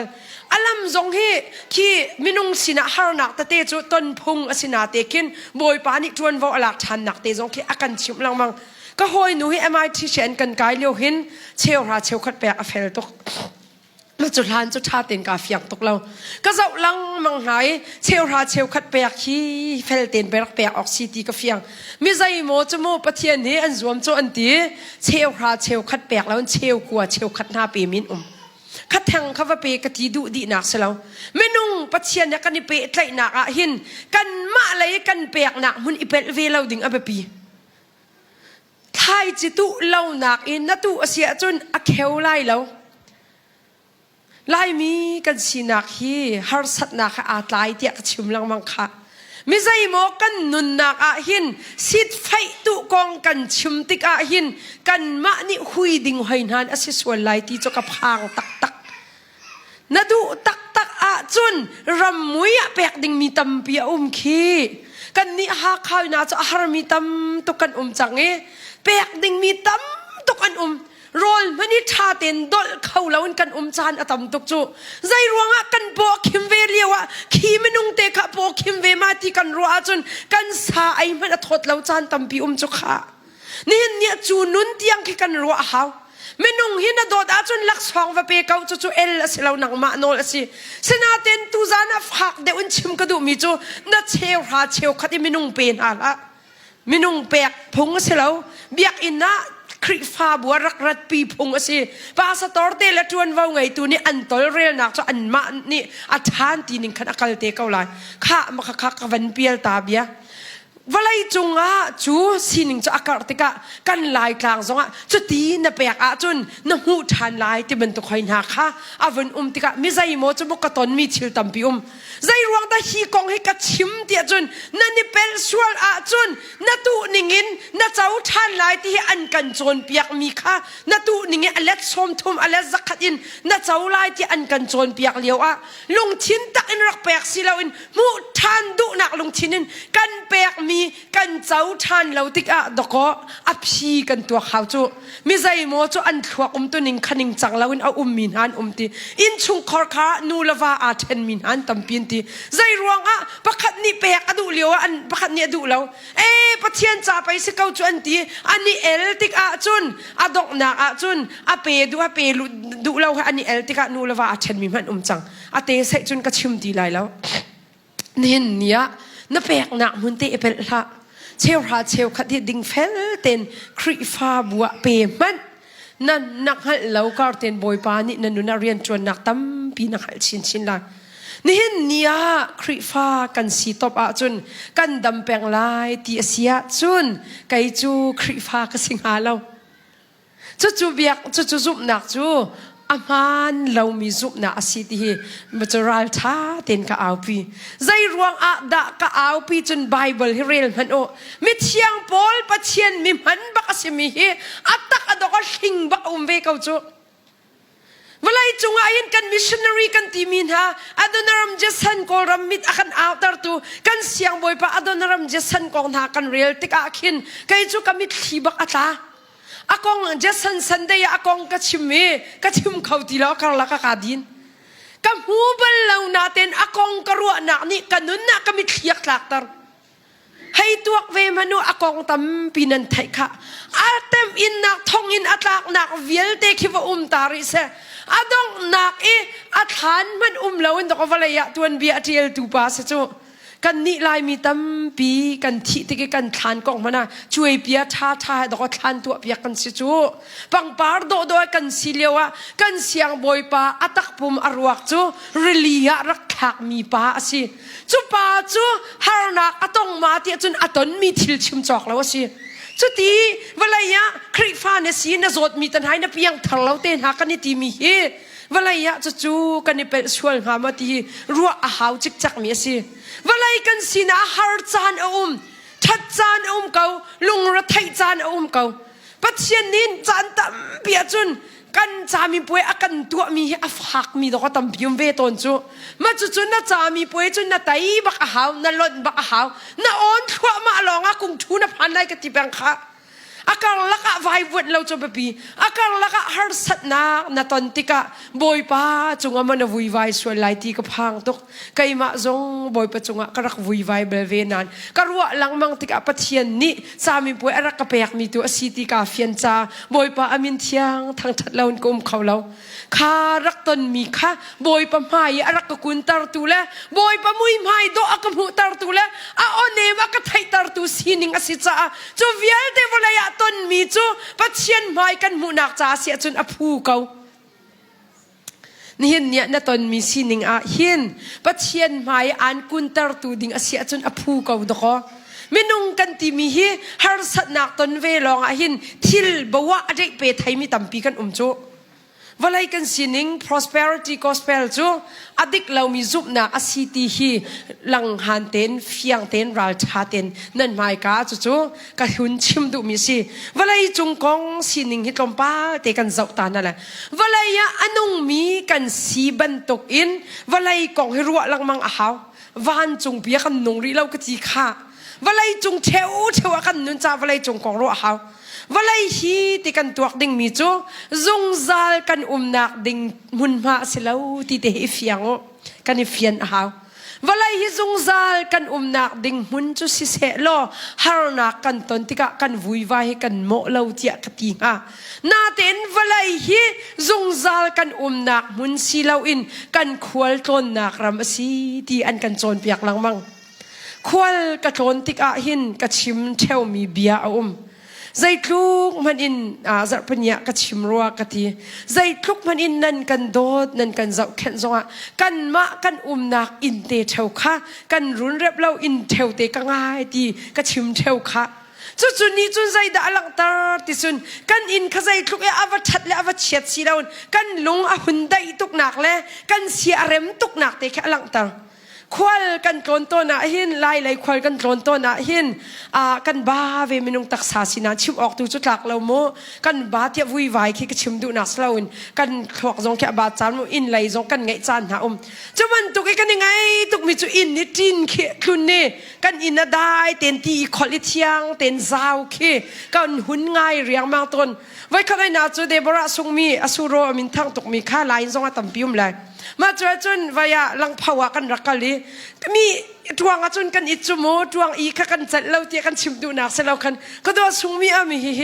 Speaker 1: อลัมจงฮีคีมินุงสินะฮาร์นักตะเตจูต้นพุงอสินาเตกินบอยปานิจวนวอลักทันนักเตจงคีอากันชิมลังมังก็หอยหนูให้MITเชียนกันกายเลียวหินเชลราเชลขัดเปียกอัฟเฟลตุกมาจุดลานจุดชาตินกาเฟียงตกเราก็จะลังมังหายเชลราเชลขัดเปียกขี้เฟลเตนเบรักเปียกออกซิตี้กาเฟียงมิใจโมจมูปะเทียนนี้อันรวมโจอันตีเชลราเชลขัดเปียกแล้วเชลกัวเชลขัดหน้าเปมินขัดแทงข้าวเปกะทีดุดีนักเสลาเมนุ่งปะเทียนเนี่ยกันอีเปะไตนักหินกันมาเลยกันเปียกนักมุนอีเปเวลาดิ่งอเปปีไทยจิตุเล่านักอินนัตุเสียจนอเคลไลแล้วไล่มีกันสินักฮีฮาร์สัตนักอาตายเตียกชิมลังมังคะมิใจโมกันนุนนักอาหินสิทธิ์ไฟตุกองกันชิมติกอาหินกันมะนิหุยดิ่งหอยนานอาศัยส่วนไล่ที่จะกับพางตักตักนัดูตักตักอาจุนรำมุยเปียกดิ่งมีตำเปียคีกันนี่หาข้าวน่าจะอาหารมีตำตุกันจังเปียกดิ่งมีตำตุกันโรลมันนี่ชาเต็นดอลเข้าแล้วกันจานอตมตุกจูใจรวงอ่ะกันโบคิมเวเลียวอ่ะขี้ไม่นุ่งเตะขะโบคิมเวมาที่กันรัวจนกันสาไอมันทดแล้วจานตัมปีจุกขานี่เนี่ยจูนุนเตียงขี้กันรัวหาวไม่นุ่งหินโดดอาจนลักษองว่าเปเกาจูเอลสิเราหนังมาโนลสิสนาเต็นตูจานะฟักเดอุนชิมกระดูมีจูนัดเชลหาเชลขัดไม่นุ่งเป็นอะไรไม่นุ่งเปียกพงสิเราเบียกอินนะคริฟ้าบัวรักรัดปีพงสิภาษาตอร์เตละจวนว่าไงตัวนี้อันตอเรียนักจะอันมานี่อาจารย์ตีนิงขันอากาศเตะเกาไลข้ามาคักวันเปียลตาเบียวลัยจงอ่ะจูสินิงจะอากาศเตะกันลายกลางจงอ่ะจะตีนเปียกอาจุนนหูทานลายที่มันตุกคอยนักค่ะอาวันเตะมิใจโมจะบุกตอนมีชิลตัมปีใจรวงตาฮีกองให้กัดชิมเตียจุนนั่นนี่เป็นส่วนอาจุนนัตุนิงินนัเจ้าทานลายที่อันกันโจนเปียกมีค่ะนัตุนิงินอเลสชมทุมอเลสจักอินนัเจ้าลายที่อันกันโจนเปียกเลียวอ่ะลงชินตักอินรักเปียกสิเราอินมุทานดุนักลงชินินกันเปียกมีกันเจ้าทานเราติกอะดอกอับชีกันตัวเขาจูมิใจโมจูอันขวกตัวนิงคันิงจังเราอินเอามินฮันตีอินชุงคอร์คานูลาวาอาเทนมินฮันตัมปีนตีใจรวงอ่ะประคัดนี่เปียกอดูเลียวอันประคัดนี่ดูเราปะเทียนจ่าไปสิเก้าจวนตีอันนี้เอลติกอาจุนอดอกนักอาจุนอเปดูเราอันนี้เอลติกานูลาวาอาเทนมินฮันจังอเตใส่จุนกระชิมตีไรแล้วนี่เนี่ยนับเปียกหนักมุนเตเปลละเชลราเชลขัดดิ่งเฟลเต็นคริฟ้าบัวเปมันนั่นนักหัดเหล่าการเต็นบอยปานี่นันนุนาเรียนจวนนักตั้มปีนักหัดชินละนี่เห็นเนี่ยคริฟ้ากันสีตบอาจุนกันดำแปลงลายตีเสียจุนไกจูคริฟ้าก็สิงหาเราจูเบียกจูซุบหนักจูอามันเรามีซุปนะอาศิที่มันจะรัลท่าเต็นกับเอาปีใจรวงอาดะกับเอาปีจนไบเบิลฮิเรลมันโอมิเชียงปอลปัจเจียนมีมันบักสิมีเฮอัตตักอดอกหิงบักเวกเอาจูเวลาจงอายันกันมิชชันนารีกันทีมินฮะอดอนารมเจสันกอลรัมมิดอากันเอาตาร์ตูกันเสียงบอยปะอดอนารมเจสันกองท่ากันเรียลติกอาคินกันจูกันมิดขีบักอัตตาอากงเจสันสันเดียอากงกัชิมเขาตีแล้วกันละกัดินกับหูเบลเลวนาเต็นอากงกรัวนักนี่กันนุนนักก็มิเขียกหลักตาให้ตัวเวมนุอากงตั้มปีนันไทยค่ะอาเต็มอินนักทองอินอัตลักนักเวียลเตคิวตาริเซอดงนักอัฐานมันแล้วอินตกวลายะตัวนเบียเทียลตูปาสจูกันนี่ลายมีตั้มปีกันที่ที่กันทานกองมันนะช่วยเปียท่าดอกทานตัวเปียกันสิจูปังปาร์โดยกันสิเลียวกันเสียงบอยปาอัตักปุ่มอรวกจูริลียรักขักมีปาสิจูปาจูฮาร์นักอตงมาเตียจนอตนมีทิลชิมจอกแล้วสิจุดที่เวลายะคริฟ้าเนี่ยสีน่ะสดมีตันหายน่ะเพียงทะเลาะเต้นหากันนี่ตีมีเฮเวลายะจูกันนี่เป็นส่วนหามาที่รัวอาหาวจิกจักมีสิเวลากันสินะฮาร์จานทัดจานเกาลุงรัฐไทยจานเกาปัจเจียนนินจานตั้มเปียจุน กันจามีป่วยอากันตัวมีอัฟหักมีดอกตั้มพิมเวตอนจูมาจุน่าจามีป่วยจุน่าไตบักหาวน่าหล่นบักหาวน่าอ่อนทั่วมาลองอากุงทูน่าพันได้กติบังค่ะอาการลักะไววดเราจะแบบนี้อาการลักะฮาร์สัตนาตอนติกะบอยป้าจงอามันวุ่นวายส่วนไลตีกับพังตุกใครมาจงบอยป้าจงอากรักวุ่นวายเบลเวนันกรัวหลังมังติกะปัทยันนี่สามีป่วยรักกะเปียกมีตัวสิติกาเฟียนจ้าบอยป้าอามินเทียงทางทัดเรากุมเขาเราข้ารักตนมีข้าบอยป้าไม่รักกะกุนตาร์ตูเล่บอยป้ามุยไม่โดอักมุตาร์ตูเล่อาโอเนมากะไทตาร์ตูสินิงอสิจ้าจูเวียลเดวลายตนมีจูปัจเจียนไม่กันมุนักจ้าเสียจนอภูเขานี่เนี่ยนัตอนมีสินิงหินปัจเจียนไม่อันกุนตาร์ตูดิ่งเสียจนอภูเขาดอกไม่นุ่งกันที่มีฮีฮาร์สัตนักตนเวลองหินทิลบัวอะไรเปไทยมีตั้มปีกันจูวลัยกันสินิง prosperity gospel จูอดีตเรามีจุบนะอาศิติฮีหลังหันเต็นฟียงเต็นรัลชาเต็นนั่นหมายก้าจูก็หุ่นชิมดูมีสิวลัยจงกองสินิงฮิตลมป้าเตกันเจ้าตานั่นแหละวลัยอันงมีกันสีบันตกอินวลัยกองให้รัวหลังมังอาหาววันจงเปียกันนงรีเราก็จีข้าวลัยจงเทวกันนุนจ้าวลัยจงกองรัวอาหาววลัยฮีติกันตัวดิ่งมีจูจงซาลกันนักดิ่งมุนมาสิลาวติเตฮิฟียงกันฮิฟียนหาววลัยฮีจงซาลกันนักดิ่งมุนจูสิเสโลฮาร์นักกันตนติกะกันวุยวายกันโมลาวเตียกติงานาเต็นวลัยฮีจงซาลกันนักมุนสิลาวอินกันขวลตนนักรำสีตีอันกันโจนเปียกลังมังขวลกะโจนติกะหินกะชิมเทวมีเบียใจคลุกมันอินจับปัญญากัชิมรัวกติใจคลุกมันอินนั่นกันโดดนั่นกันเจ้าแขนจงะกันมะกันนักอินเตเทวค่ะกันรุนเร็บเราอินเทวเตกังไงตีกัชิมเทวค่ะจุดนี้จุดใจด่าหลังตาติสุนกันอินขใจคลุกอวัชัดและอวัเฉียดสีเรากันลงหุ่นได้ตุกหนักและกันเสียเร็มตุกหนักเตะแค่หลังตาควอลกันโกนตัวน่ะหินไล่ควอลกันโกนตัวน่ะหินกันบ้าเวมินุงตักษาสินะชิมออกตัวจุดหลักเราโมกันบ้าเทียบวุ่นวายคิดชิมดูนักสลาวนกันขวกจงแค่บาดจานโมอินไล่จงกันไงจานหาจะมันตุกกันยังไงตุกมีจุอินนิจินเขคุณเนี่ยกันอินน่ะได้เต็นตีคอลิเทียงเต็นซาวเคกันหุ่นง่ายเรียงมาต้นไว้ข้างในน่าจะเดบระทรงมีอสุโรมินทั้งตุกมีข้าไล่จงตั้มพิมเลยมาจนวายลังภาวะกันรักกันเลยมีทวงจนกันอิจโมทวงอีกกันจัดเราเที่ยกันชิมดูนักเสลากันก็ตัวสุงมีอามีเฮ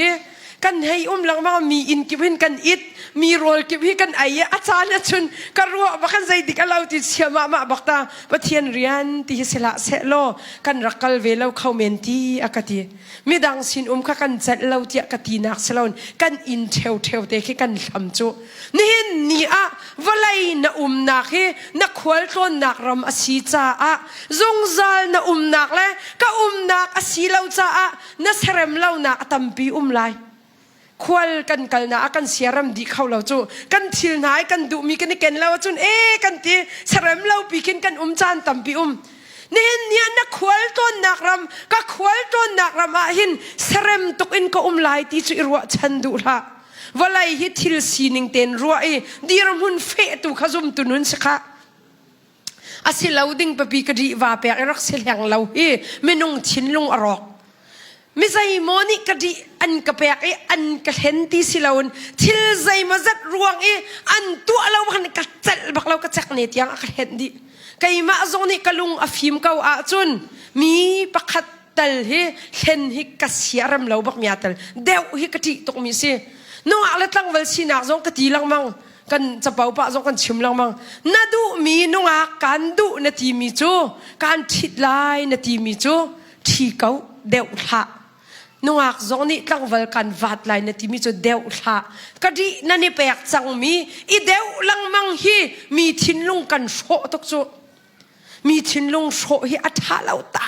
Speaker 1: กันให้หลังมามีอินกิบเห็นกันอิดมีโรลกิบเห็นกันไอ้อาจารย์จนกันรัวบักันใจดิกันเราติดเสียมาบักตาปะเทียนเรียนที่เสละเสโลกันรักกันเวลาเขาเมนตีอากาศมีดังสินกันจัดเราเที่ยกตีนักเสลากันอินเทวเตะกันทำจูนี่นี่วลัยน่ะนักนักขวัญต้นนักรำอสีจ้าจงซาลน่ะนักเลยก็นักอสีเราจ้าน่ะเสร็มเรานักตั้มปีไลควอลกันกันนะกันเสียรำดีเขาเราจูกันทิลนายกันดูมีกันนี่กันเราจูนกันที่เสร็มเราปีกินกันจานตั้มปีนี่เนี่ยนักขวัญต้นนักรำก็ขวัญต้นนักรำหินเสร็มตุกอินก็ไลที่จุรัวชันดูละวลัยฮิทิลสีนิงเต็นรัวดีรำหุ่นเฟตุขจุมตุนุนสิคะอาศิลาดิ้งปปีกดีว่าเปียกรักเสียงเราไม่นุ่งชินลุงอรอกไม่ใช่โมนิกดีอันกระเปียกอันกระเห็นที่ศิลาวนทิลใจมาจัดรวงอันตัวเราพันกระจัดบักเรากระจักเนตยังกระเห็นดีใครมาจงนี่กะลุงอฟิมเก่าจุนมีประคัดตัลเห็นฮิกระเสียรำเราบักมีตัลเดวฮิกระติตกมีสิน้องอะไรตั้งเวลสินักจงกตีลังมังกันจะเป่าปะจงกันชิมลังมังนาดูมีน้องการดูนาทีมีจูการทิดลายนาทีมีจูที่เขาเดวละน้องจงนี่ตั้งเวลกันวัดลายนาทีมีจูเดวละกะดีนั่นนี่เปียกจังมีอีเดวลังมังฮีมีทิ้นลุงกันโชตกจูมีทิ้นลุงโชฮีอัฐาเราตา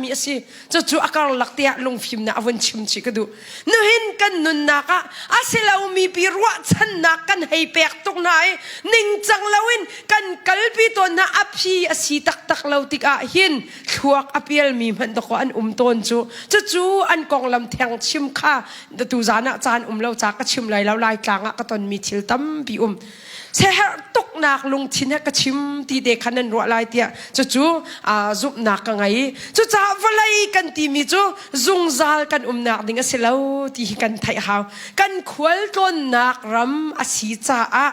Speaker 1: มีสิจะจู่อาการหลักเตียลงฟิล์มนะวันชิมชิกดูนู่นกันนุนนักอาศิลามีปีรัวชันนักกัน ให้แปกตุกนายนิ่งจังเลวินกันกัลปีตัวน่าอภิอสีตักเลวติกาหินทวกอภิเอลมีมันตะกอันต้นจูอันกองลำแทงชิมข้าตูจานะจานเลวจากก็ชิมไหลแล้วลายกลางก็ตอนมีทิลตั้มปีเสียตกนักลงทิ้งก็ชิมตีเด็กขันนั้นรัวลายเตียจูจุบนักไงจ้าวลายกันตีมีจุงซาลกันนักดิ่งเสลาวตีกันไทยหาวกันขวัญต้นนักรำอาศีจ้า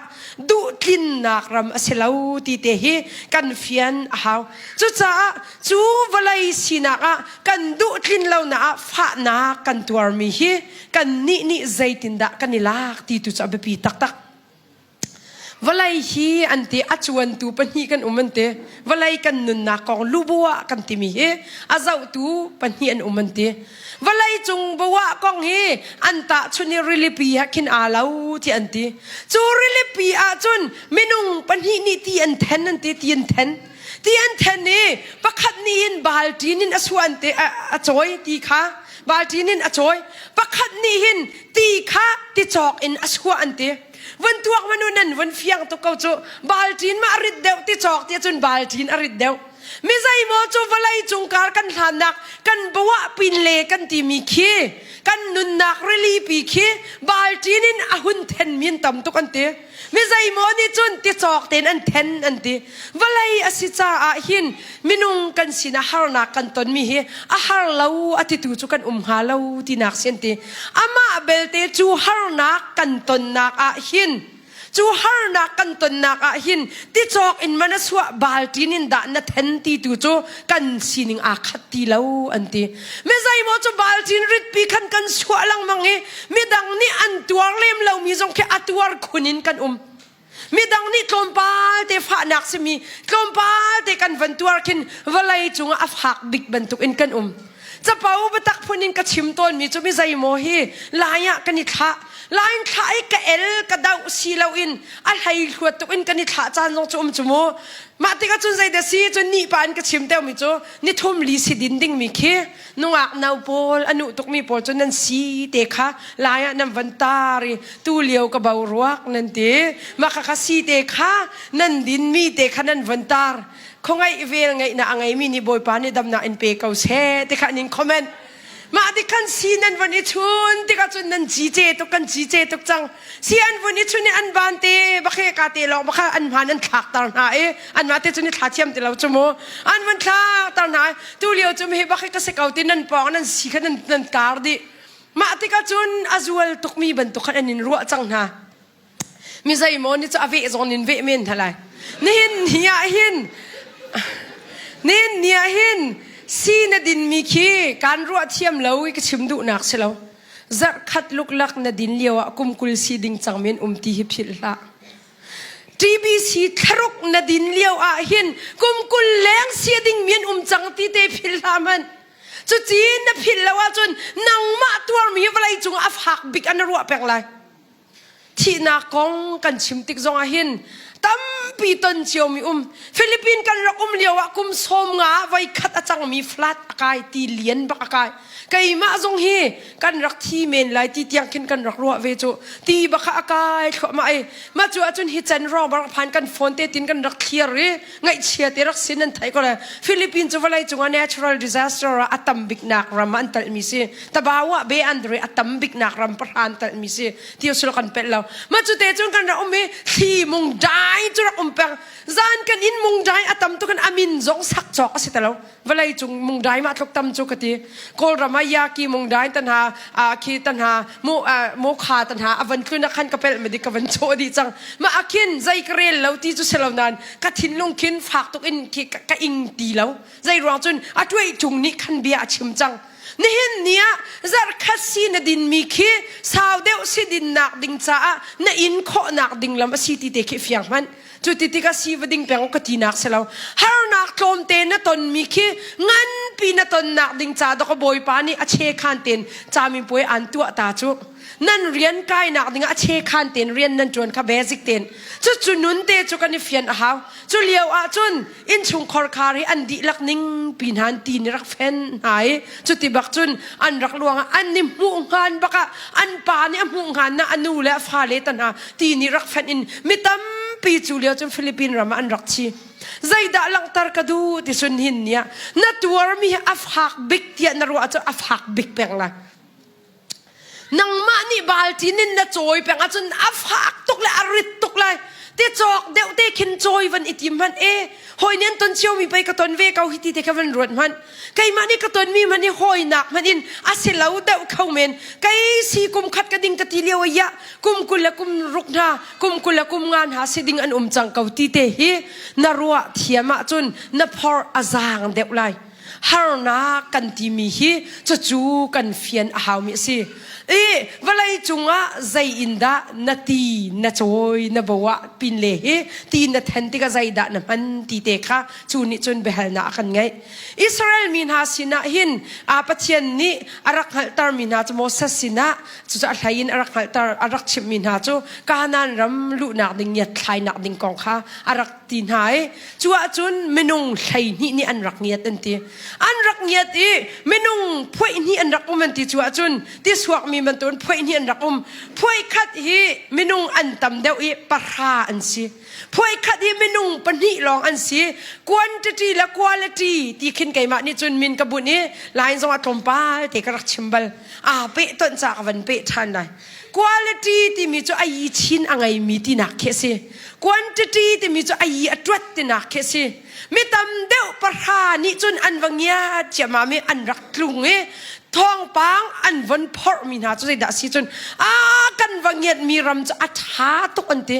Speaker 1: ดูทินนักรำเสลาวตีเตะกันเฟียนหาวจ้าจูวลายสีนักกันดูทินเหล่านักฟ้านักกันตัวมีกันนี่ใจตินดะกันนิลักตีตุจับปีตักวลัยฮีอันเตอจวนตูปนีกันมันเตวลัยกันนุนนักของลูบัวกันติมีอาเจ้าตูปนีอันมันเตวลัยจงบัวกองอันตะชนิริลิปีฮักินอาลาวที่อันเตจูริลิปีอาจนเมนุงปนีนี่ที่อันเทนอันเตที่อันเทนนี่ประคัดนี่บาลจีนินอสวันเตอจอยตีขาบาลจีนินอจอยประคัดนี่หินตีขาตีจอกอินอสวันเตวันตัวมนุษย์นั้นวันเฟียงตุกเขาจูบาลจีนมาอริดเดวที่จอกที่จนบาลจีนอริดเดวไม่ใช่โมจูวลัยจงการกันทานักกันบัวปินเลกันตีมีขี้กันนุนนักเรลีปีขี้บาลจีนินอาหุนเทนมีนต่ำตุกันเตไม่ใช่โมนี่จนที่จอกเทนอันเทนอันเตวลัยอสิจ้าอาหินมินุงกันสินะฮาร์นักกันตนมีอาฮาร์เลวอติตูจูกันหาเลวที่นักเสียนเตอามาเบลเตจูฮาร์นักกันตนนักอาหินจูฮาร์นักกันตนนักหินที่จอกอินมันสวะบาลตินินดานัทเห็นตีตูจูกันสินิงอาคัตตีเลวอันตีไม่ใช่โมจูบาลตินริดปีกันสวะลังมังไม่ดังนี่อันตัวเล่มเลวมีจงแค่อัตัวคุนินกันมีดังนี้กลมปาเตฟ้านักสมีกลมปาเตกันวันตัวกินวลัยจงอัฟหักบิกบันตุอินกันจะเป่าบัตักพูนินกระชิมต้นมีจะไม่ใจโมฮีลายะกันนิทะลายขายกะเอลกะดาวสีเลวอินอะไรขวดตุอินกันนิทะจานลงจุจมูมาติกาจุนใจเดซีจนนี่ปานกระชิมเต้ามีจูนี่ทุ่มลีสิดินดิ้งมีเคนัวนาวโพลอนุตุกมีโพลจนนั้นสีเตคะลายะนันวันตารีตูเลียวกะเบารวกนั่นเตมาคาสีเตคะนั่นดินมีเตคะนั่นวันตาคงไงเวลไงนะไงมีนี่บอยปานี่ดำนาเอ็นเปเขาเช่เตคะนินคอมเมนต์มาดิคันซีนันวันนี้ชุนที่กันชุนนันจีเจตุกันจีเจตุจังซีอันวันนี้ชุนนี่อันบานเตบักเฮกาเตลอกบักอันมานันขักตาหนาอันมาเตชุนนี่ขัดเทียมเตลาจมูอันมันขักตาหนาตูเลียวจมูกบักเฮกเสกเอาเตนันปองนันสีขันนันการดิมาดิกันชุนอาจวลตุกมีบันตุกันอันนินรัวจังนะมิใจมอนี่จะอเวจอนินเวเมนทลายนี่เนียหินซีนดินมีขี้การรัวเทียมเลวก็ชิมดุนักเสลวจัดขัดลุกลักนดินเลียวกุมกุลซีดิงจังเมียนตีหิพิลละทีบีซีทรุกนดินเลียวหินกุมกุลแรงซีดิงเมียนจังตีเตพิลละมันจุดจีนพิลละว่าจนนางมาตัวมีอะไรจงอัฟหักบิกอันรัวแปลงไรที่นักกองกันชิมติกจงหินตั้มปีต้นเชียวมีฟิลิปปินส์กันรักเลียวกุมสมงาไว้ขัดอาจังมีฟลัดกายตีเลียนบักกายไก่มาจงฮีกันรักที่เมนไลตีเตียงกินกันรักรัวเวจูตีบักกายขมามาจูจนฮิจันรอบักพันกันฟอนเตตินกันรักเคียร์ไงเชียเตรักสินันไทยก็เลยฟิลิปปินส์จะว่าไรจงว่า natural disaster อัตมบิกนักรามันตัลมิซีตบาวะเบอันเดรอัตมบิกนักรามประหารตัลมิซีที่สุลกันเป็ดเรามาจูเตจงกันรักที่มุงได้จุรักเปงจานกันอินมุงได้อัตมตุกันอามินจงสักจอกสิตเราเวลาจงมุงได้มาทุกตำจุกตีกอลรามายากีมุงได้ตันหาคีตันหาโมขาตันหาอวันคืนนักขันกระเปลไม่ได้กวันโชดีจังมาอาคินใจเกลียเราที่จุเสลานันกัทินลงคินฝากตุกอินกีกะอิงตีเราใจรอจนอัดไว้จุงนิคันเบียชิมจังนี่เห็นเนี่ยจัดคัดซีนดินมีขี้สาวเดียวซีดินนักดิ่งจ้าน่ะอินโคนักดิ่งลำซีติเตคิฟยังมันจุดที่ติกาซีวดิ่งแปลงก็ตีนักเสลาฮาร์นักโจมเตนตนมีขี้งัน ปีนตนนักดิ่งจ่าดอกบอยปานี่อาเชคันเต็นจามิป่วยอันตัวตาจุนั่นเรียนใกล้นักดิ่งอาเชคันเต็นเรียนนั่นจวนข้าเบสิกเต็นจุนุนเตจุกันนิเฟียนอ้าวจุเลียวจุนอินชุงคอร์คารีอันดีลักนิ่งปีนหันตีนรักแฟนหายจุติบักจุนอันรักลวงอันนิมุงหันบักอันปานี่มุงหันนะอันนูและฟาเลตันหาตีนรักแฟนอินมิตัมปีจูเลียวจนฟิลิปปินส์รามาอันรักชีใจด่าลังตารกดูที่สุนหินเนี่ยนัดตัวมีอัฟหักบิกเทียนรัวจะอัฟหักบิกเป่งละนังมานี่บาลที่นินนัดจอยเป่งจนอัฟหักตุกเลยอริดตุกเลยเตจอกเดวเตขินจอยวันอิติมันหอยเนียนต้นเชียวมีไปกระต้นเวกเอาหิติเตกวันรวนมันไก่มานี่กระต้นมีมันนี่หอยหนักมันอินอาศัยเหลาเดวเข้าเมนไก่สีกุมขัดกระดิ่งกระตีเลียวยะกุมกุลละกุมรุกนากุมกุลละกุมงานหาสิดิ่งอันจังเกาตีเตฮีนรัวเทียมาจุนนพอร์อาจางเดวไลฮาร์นากันตีมีฮีจะจูกันเฟียนอาหาวมิสิเวลาจุงอ่ะใจอินดานาทีนาจอยนาบัวปินเล่ตีนาทันติกาใจดานามันตีเตค่ะจูนิจนเบลนากันไงอิสราเอลมีนาสินะหินปัจจัยนี้อารักฮัลตาร์มีนาจโมเสสินะจุจะอะไรยินอารักฮัลตาร์อารักชิมมีนาจูกานันรำลุนักดิ่งยัดไทยนักดิ่งกองค่ะอารักตีนหายจูอาจุนเมนุงไทยนี่อันรักเงียดอันตีอันรักเงียดเมนุงพวยนี่อันรักมันตีจูอาจุนที่สวกมีมันตุนพวยนี่อันรักพวยขัดฮีเมนุงอันตำเดวปะฮาอันซีพวยขัดฮีเมนุงปนิลองอันซีquantity และ quality ที่ขึ้นไกมานี่จุนมินกบุนี่ลายสวัสดิ์ทมป้าเตกรักชิมบัลเปะต้นจากวันเปะทันได้ quality ที่มีจุไอชินอะไรมีที่นักเคสิ quantity ที่มีจุไออัตวัดที่นักเคสิไม่ตำเดวปะฮานี่จุนอันวังยาจะมาไม่อันรักลุงทองปังอันวันพอมีนาจุดดัชนีจนกันวังเงียดมีรำจะอัฐาตุกันเต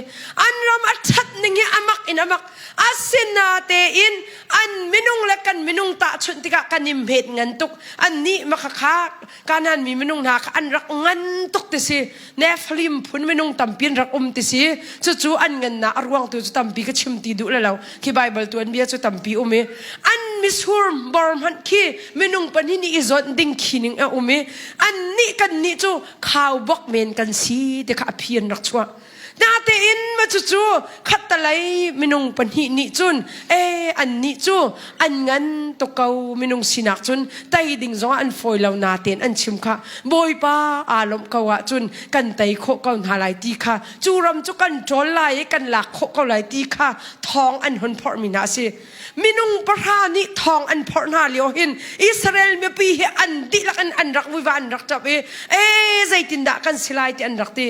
Speaker 1: อันรำอัฐัดนึงเงี้ยอามักอินอามักอาศินาเตอินอันมินุงเล็กกันมินุงตาชุนติกะกันนิมเหตุเงินตุกอันนี้มักคักการนั้นมีมินุงนาอันรักเงินตุกติสิเนฟลิมพุนมินุงตัมปีนรักติสิจู่อันเงินนาอรวงตัวจุตัมปีก็ชิมตีดูแล้วคีไบเบิลตัวอันเบียจุตัมปีอันมิสฮูร์บอร์มฮันคีมินุงปนินี่อิจอนดิ้งคีนิงอันนี้กันนี่จู่ข่าวบอกเมนกันสีเด็กอภิญรักชัวนาเตอินมาจู่ขัดตะไลมินุงปันหินี่จุนอันนี้จู่อันงั้นตกเอามินุงสินักจุนไตดิ่งจงอันฟอยเหล่านาเตนอันชิมค่ะบอยป้าอารมณ์เขาว่าจุนกันไตโคเกาหาไหลตีค่ะจู่รำจุกันโจลไลกันหลักโคเกาไหลตีค่ะทองอันหนพอมินาสิมินุงประหานี่ทองอันพอนาเลียวหินอิสราเอลมีปีอันดิลักอันรักวิวาอันรักจับใจตินดากันสิไลที่อันรักตี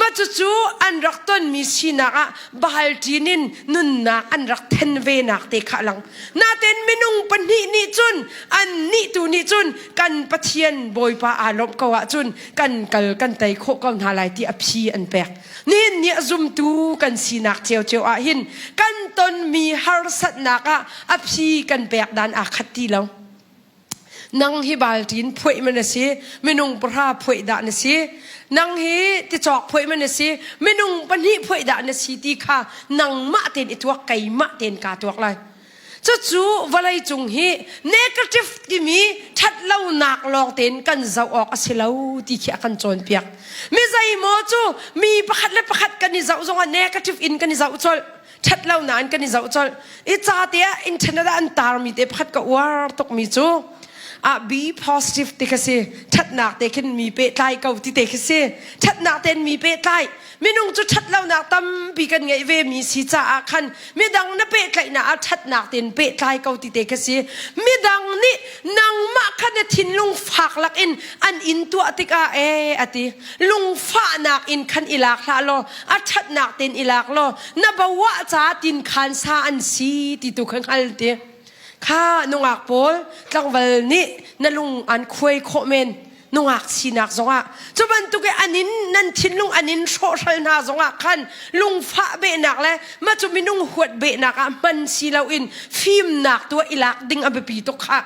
Speaker 1: มาจู่อันรักต้นมีสินักบาลจีนินนุนนักอันรักเทนเวนักเตะขลังนาเตนมินุงปันนี่จุนอันนี่ตูนี่จุนกันปะเทียนบอยปาอารมณ์กว่าจุนกันกัลกันไตโคกันหาไหลที่อภิอันแปกนี่เนี่ยซุ่มตูกันสินักเจียวหินกันต้นมีฮาร์สัตนักอภิกันแปกดันอาคัตตีแล้วนังฮิบาลตินพวยมันสิมินุงปราพวยดานสินังฮิติจอกพวยมันสิมินุงปันฮิพวยดานสิตีค่ะนังมะเต็นอิตัวไก่มะเต็นกาตัวไรจู่วลัยจุงฮิเนกาทีฟที่มีชัดเล่าหนักลองเต็นกันจะออกสิเล่าที่เขียกันโจนเปียกไม่ใจโมจู่มีประคัดและประคัดกันนี่จะส่งเนกาทีฟอินกันนี่จะจอลชัดเล่านานกันนี่จะจอลอิจาเตียอินเทอร์เน็ตอันตารมีเตประคัดกับวาร์ตกมีจู่be positive ติกสิชัดหนักเด็กขึ้นมีเปตไลเก่าที่เด็กสิชัดหนักเต็นมีเปตไลไม่นุ่งจุดชัดเล่าหนักตั้มปีกันไงเวมีสีจ่าคันไม่ดังนับเปตไลน่ะชัดหนักเต็นเปตไลเก่าที่เด็กสิไม่ดังนี่นางมาคันทินลุงฝากหลักอินอันอินตัวติกาอติลุงฝากหนักอินคันอิลักละโลชัดหนักเต็นอิลักโลนับว่าจ่าตินคันซาอันสีติตุขังฮัลเตข้านงอักโพลตั้งวันนี้นั่นลุงอันคุยโคเมนนงอักสินักจงอ่ะจุบันตุกอันนี้นั่นทิ้งลุงอันนี้โชว์ชัยนาจงอ่ะคันลุงฟ้าเบนักเลยมาจุมินุงหัวเบนักมันสีเราอินฟิล์มหนักตัวอิลักดิ่งอับปีตุกค่ะ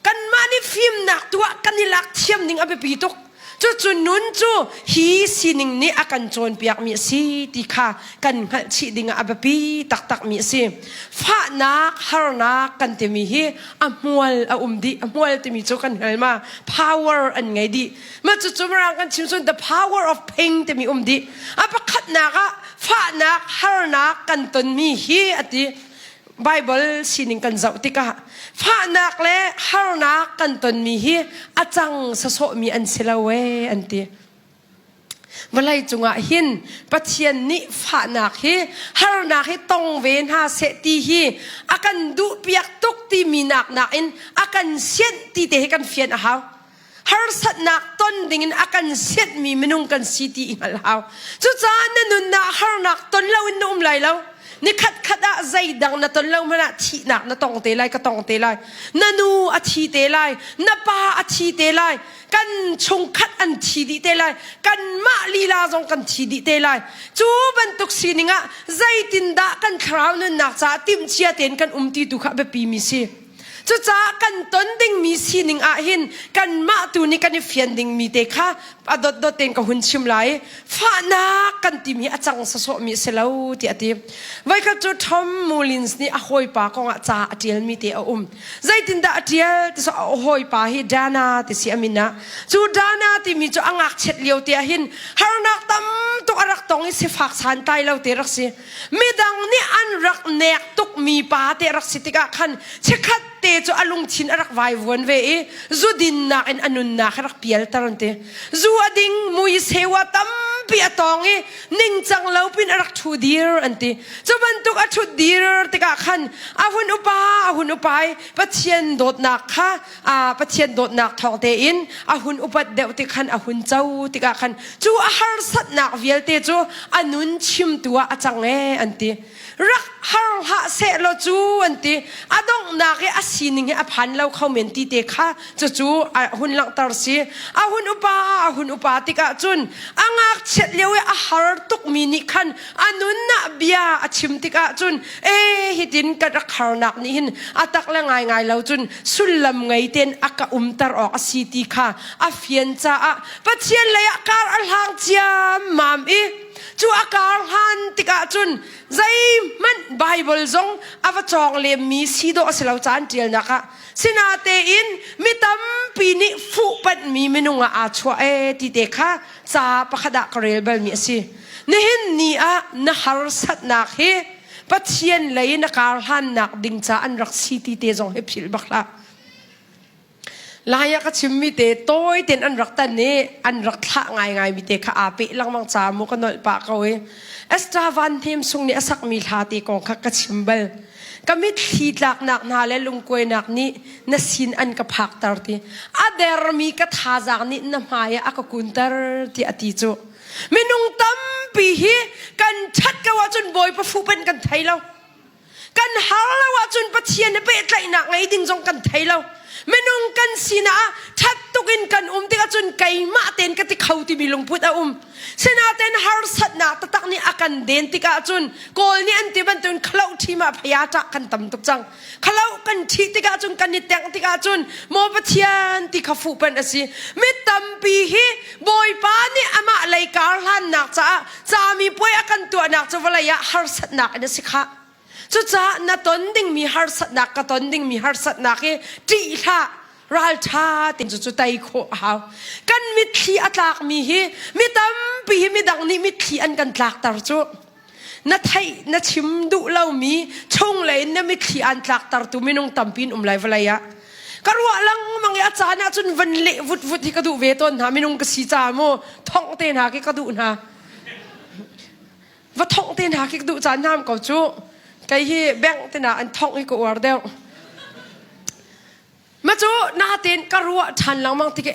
Speaker 1: กันมานี่ฟิล์มหนักตัวกันอิลักเทียมดิ่งอับปีตุก จุนุนจูฮีสินิงนี่อากันจวนเปียกมีสิติค่ะกันชีดิงอาบปีตักมีสิฟ้านักฮาร์นักกันเตมีฮีอมวลดีอมวลเตมีจูกันเฮลมา power อันไงดีมาจุมรังกันชิมส่วน the power of pain เตมีดีอาปะขัดนักฟ้านักฮาร์นักกันตนมีฮีอติBible สินิงกันเจ้าติกะฟ้านักเล่ฮาร์นักกันตนมีฮีอาจังสะโสมีอันเซลเวอันตีเวลาจุงอ่ะหินปัจเจียนนิฟ้านักฮีฮาร์นักฮีตองเวนหาเสตีฮีอากันดูเปียกตุกตีมีนักอินอากันเสียนตีเตะกันเฟียนฮาวฮาร์สัตนักต้นดิ่งอากันเสียดมีมนุงกันสีตีอิงฮาวจุจ้านั่นนุนนักฮาร์นักต้นเล่าอินนุ่มไหลแล้วนี่ขัดใจดังนั่นตอนเล่ามันทีนักนั่นตองเตลัยก็ตองเตลัยนั่นนูอทีเตลัยนั่นป้าอทีเตลัยกันชงขัดอันทีดีเตลัยกันมาลีลาจงกันทีดีเตลัยจูบันตุกสีนิงะใจตินดากันคราวนั้นนักจ้าติมเชียเต็นกันตีตุขะแบบปีมิซีจุจ้ากันต้นดิ่งมีสีนิงอาหินกันมาตูนี่กันเฟียนดิ่งมีเตค่ะอดเต็งกับหุ่นชิมไหลฟ้านักกันติมีอาจังสะโสมีเสลาวที่อดีไว้กับจุดทอมมูลินส์นี่อโหยปากของอาจารย์อดีลมีเตอใจตินดาอดีลที่สอโหยปาฮิดานาที่เสียมินะจูดานาที่มีจูอังอักเช็ดเลี้ยวที่หินฮาร์นักตั้มตุกรักตองอิสิฟักสันไตเราเตรักสิไม่ดังนี่อันรักเนกตุกมีปาเตรักสิติกะขันเช็คขัดเตจูอลุงชินรักไว้วนเวจูดินนักอันนุนนักรักเปียลตารันเตจูอดิงมุยเสวะตั้มเปียตองนิ่งจังเล่าเป็นรักทูดีร์อันตีจูบันตุกอทูดีร์ติกะขันอาหุนอุปายปัจเจียนโดดนักค่ะปัจเจียนโดดนักทองเตอินอาหุนอุปเดวติขันอาหุนเจ้าติกะขันจูอาหารสัตนักเวลเตจูอนุนชิมตัวอาจังอันตีรักฮาร์ฮะเสลจูอันตีอดงนักอาศินิงอภันเราเข้าเมนตีเตค่ะจูหุ่นหลังตาสีหุ่นอุปาติกะจุนอังอักเช็ดเลี้ยวอาหารตุกมินิคันอนุนนับเบียชิมติกะจุนฮิดินกัดรักฮาร์นักนี่หินตักละง่ายเราจุนสุลลำไงเต็นอักตารออกสีติค่ะอาเฟียนจ้าปัจเจียนเลยอาการอัลฮังเจียมามจูอาการฮันติกะจุนใจมันไบเบิลจงอวจองเลมีสีโดสลาวจานเจียนนะคะสินาเตอินมิตัมปีนิฟุปัดมีเมนุงอาชัวติเตค่ะซาปะขดากเรลเบลมีสินี่หินนี่นหารสัตนักเฮปัจเจียนเลยนักการฮันนักดิ่งจ้าอันรักสีติเตจงเฮพิลบักละลายก็ชิมมิเตโต้ยเต็นอันรักตันนี้อันรักละง่ายมิเตค่ะอาเปลังมังจามุกันนอลปากเอาเอสตราวันทีมสุงเนี่ยสักมีลาตีกองคักกชิมเบลก็มิดทีหลักหนักนาเลลุงกวยหนักนี้นัสินอันกับผักตาร์ตีอาเดรมีกัทาจากนี้น้ำหายอากกุนตาร์ที่อติจูเมนุงตั้มปีฮีกันชัดกว่าจนบอยปะฟูเป็นกันไทยเรากันหาแล้วว่าจนปะเทียนเปะไหลหนักไงดิ่งจงกันไทยเราเมนุงกันสินะชัดตุกินกันติกาจนไก่มาเต็นกันที่เขาที่มีลงพุทธเสนาเต็นฮาร์สัตนักตักนี่อากันเดินติกาจนกอลนี่อันที่บันทุนขลุ่ที่มาพยาจักกันตำตุกจังขลุ่กันที่ติกาจนกันนิแต่งติกาจนโมปะเทียนที่ขฟูเป็นสิมิตัมปีฮีบอยปานี่อามาเลยการหันนักจ้ามีป่วยอากันตัวนักจะวลายฮาร์สัตนักนี่สิค่ะจุจ้าณตอนดิ่งมีฮาร์สัตนักกับตอนดิ่งมีฮาร์สัตนักจีท่ารัลชาตินจุดใจโคหากันมิตรีอัตลักมีฮีมิตัมปีมิดังนี้มิตรีอันกันลักตาร์จูนัดให้นัดชิมดูเล่ามีชงเลยนัมิตรีอันลักตาร์ตูมินงตัมปินไลฟ์ไรยะกรัวลังมังยาจานะจนวันเละวุดที่กระดูเวทนหามินงกสีจามโมท่องเต้นหากิกระดูนะว่าท่องเต้นหากิกระดูจานน้ำกับจูไก่ฮีแบงเต้นหาอันท่องให้กูวาร์เดลมาจูนาเต็นกรัวชันหลังมังติก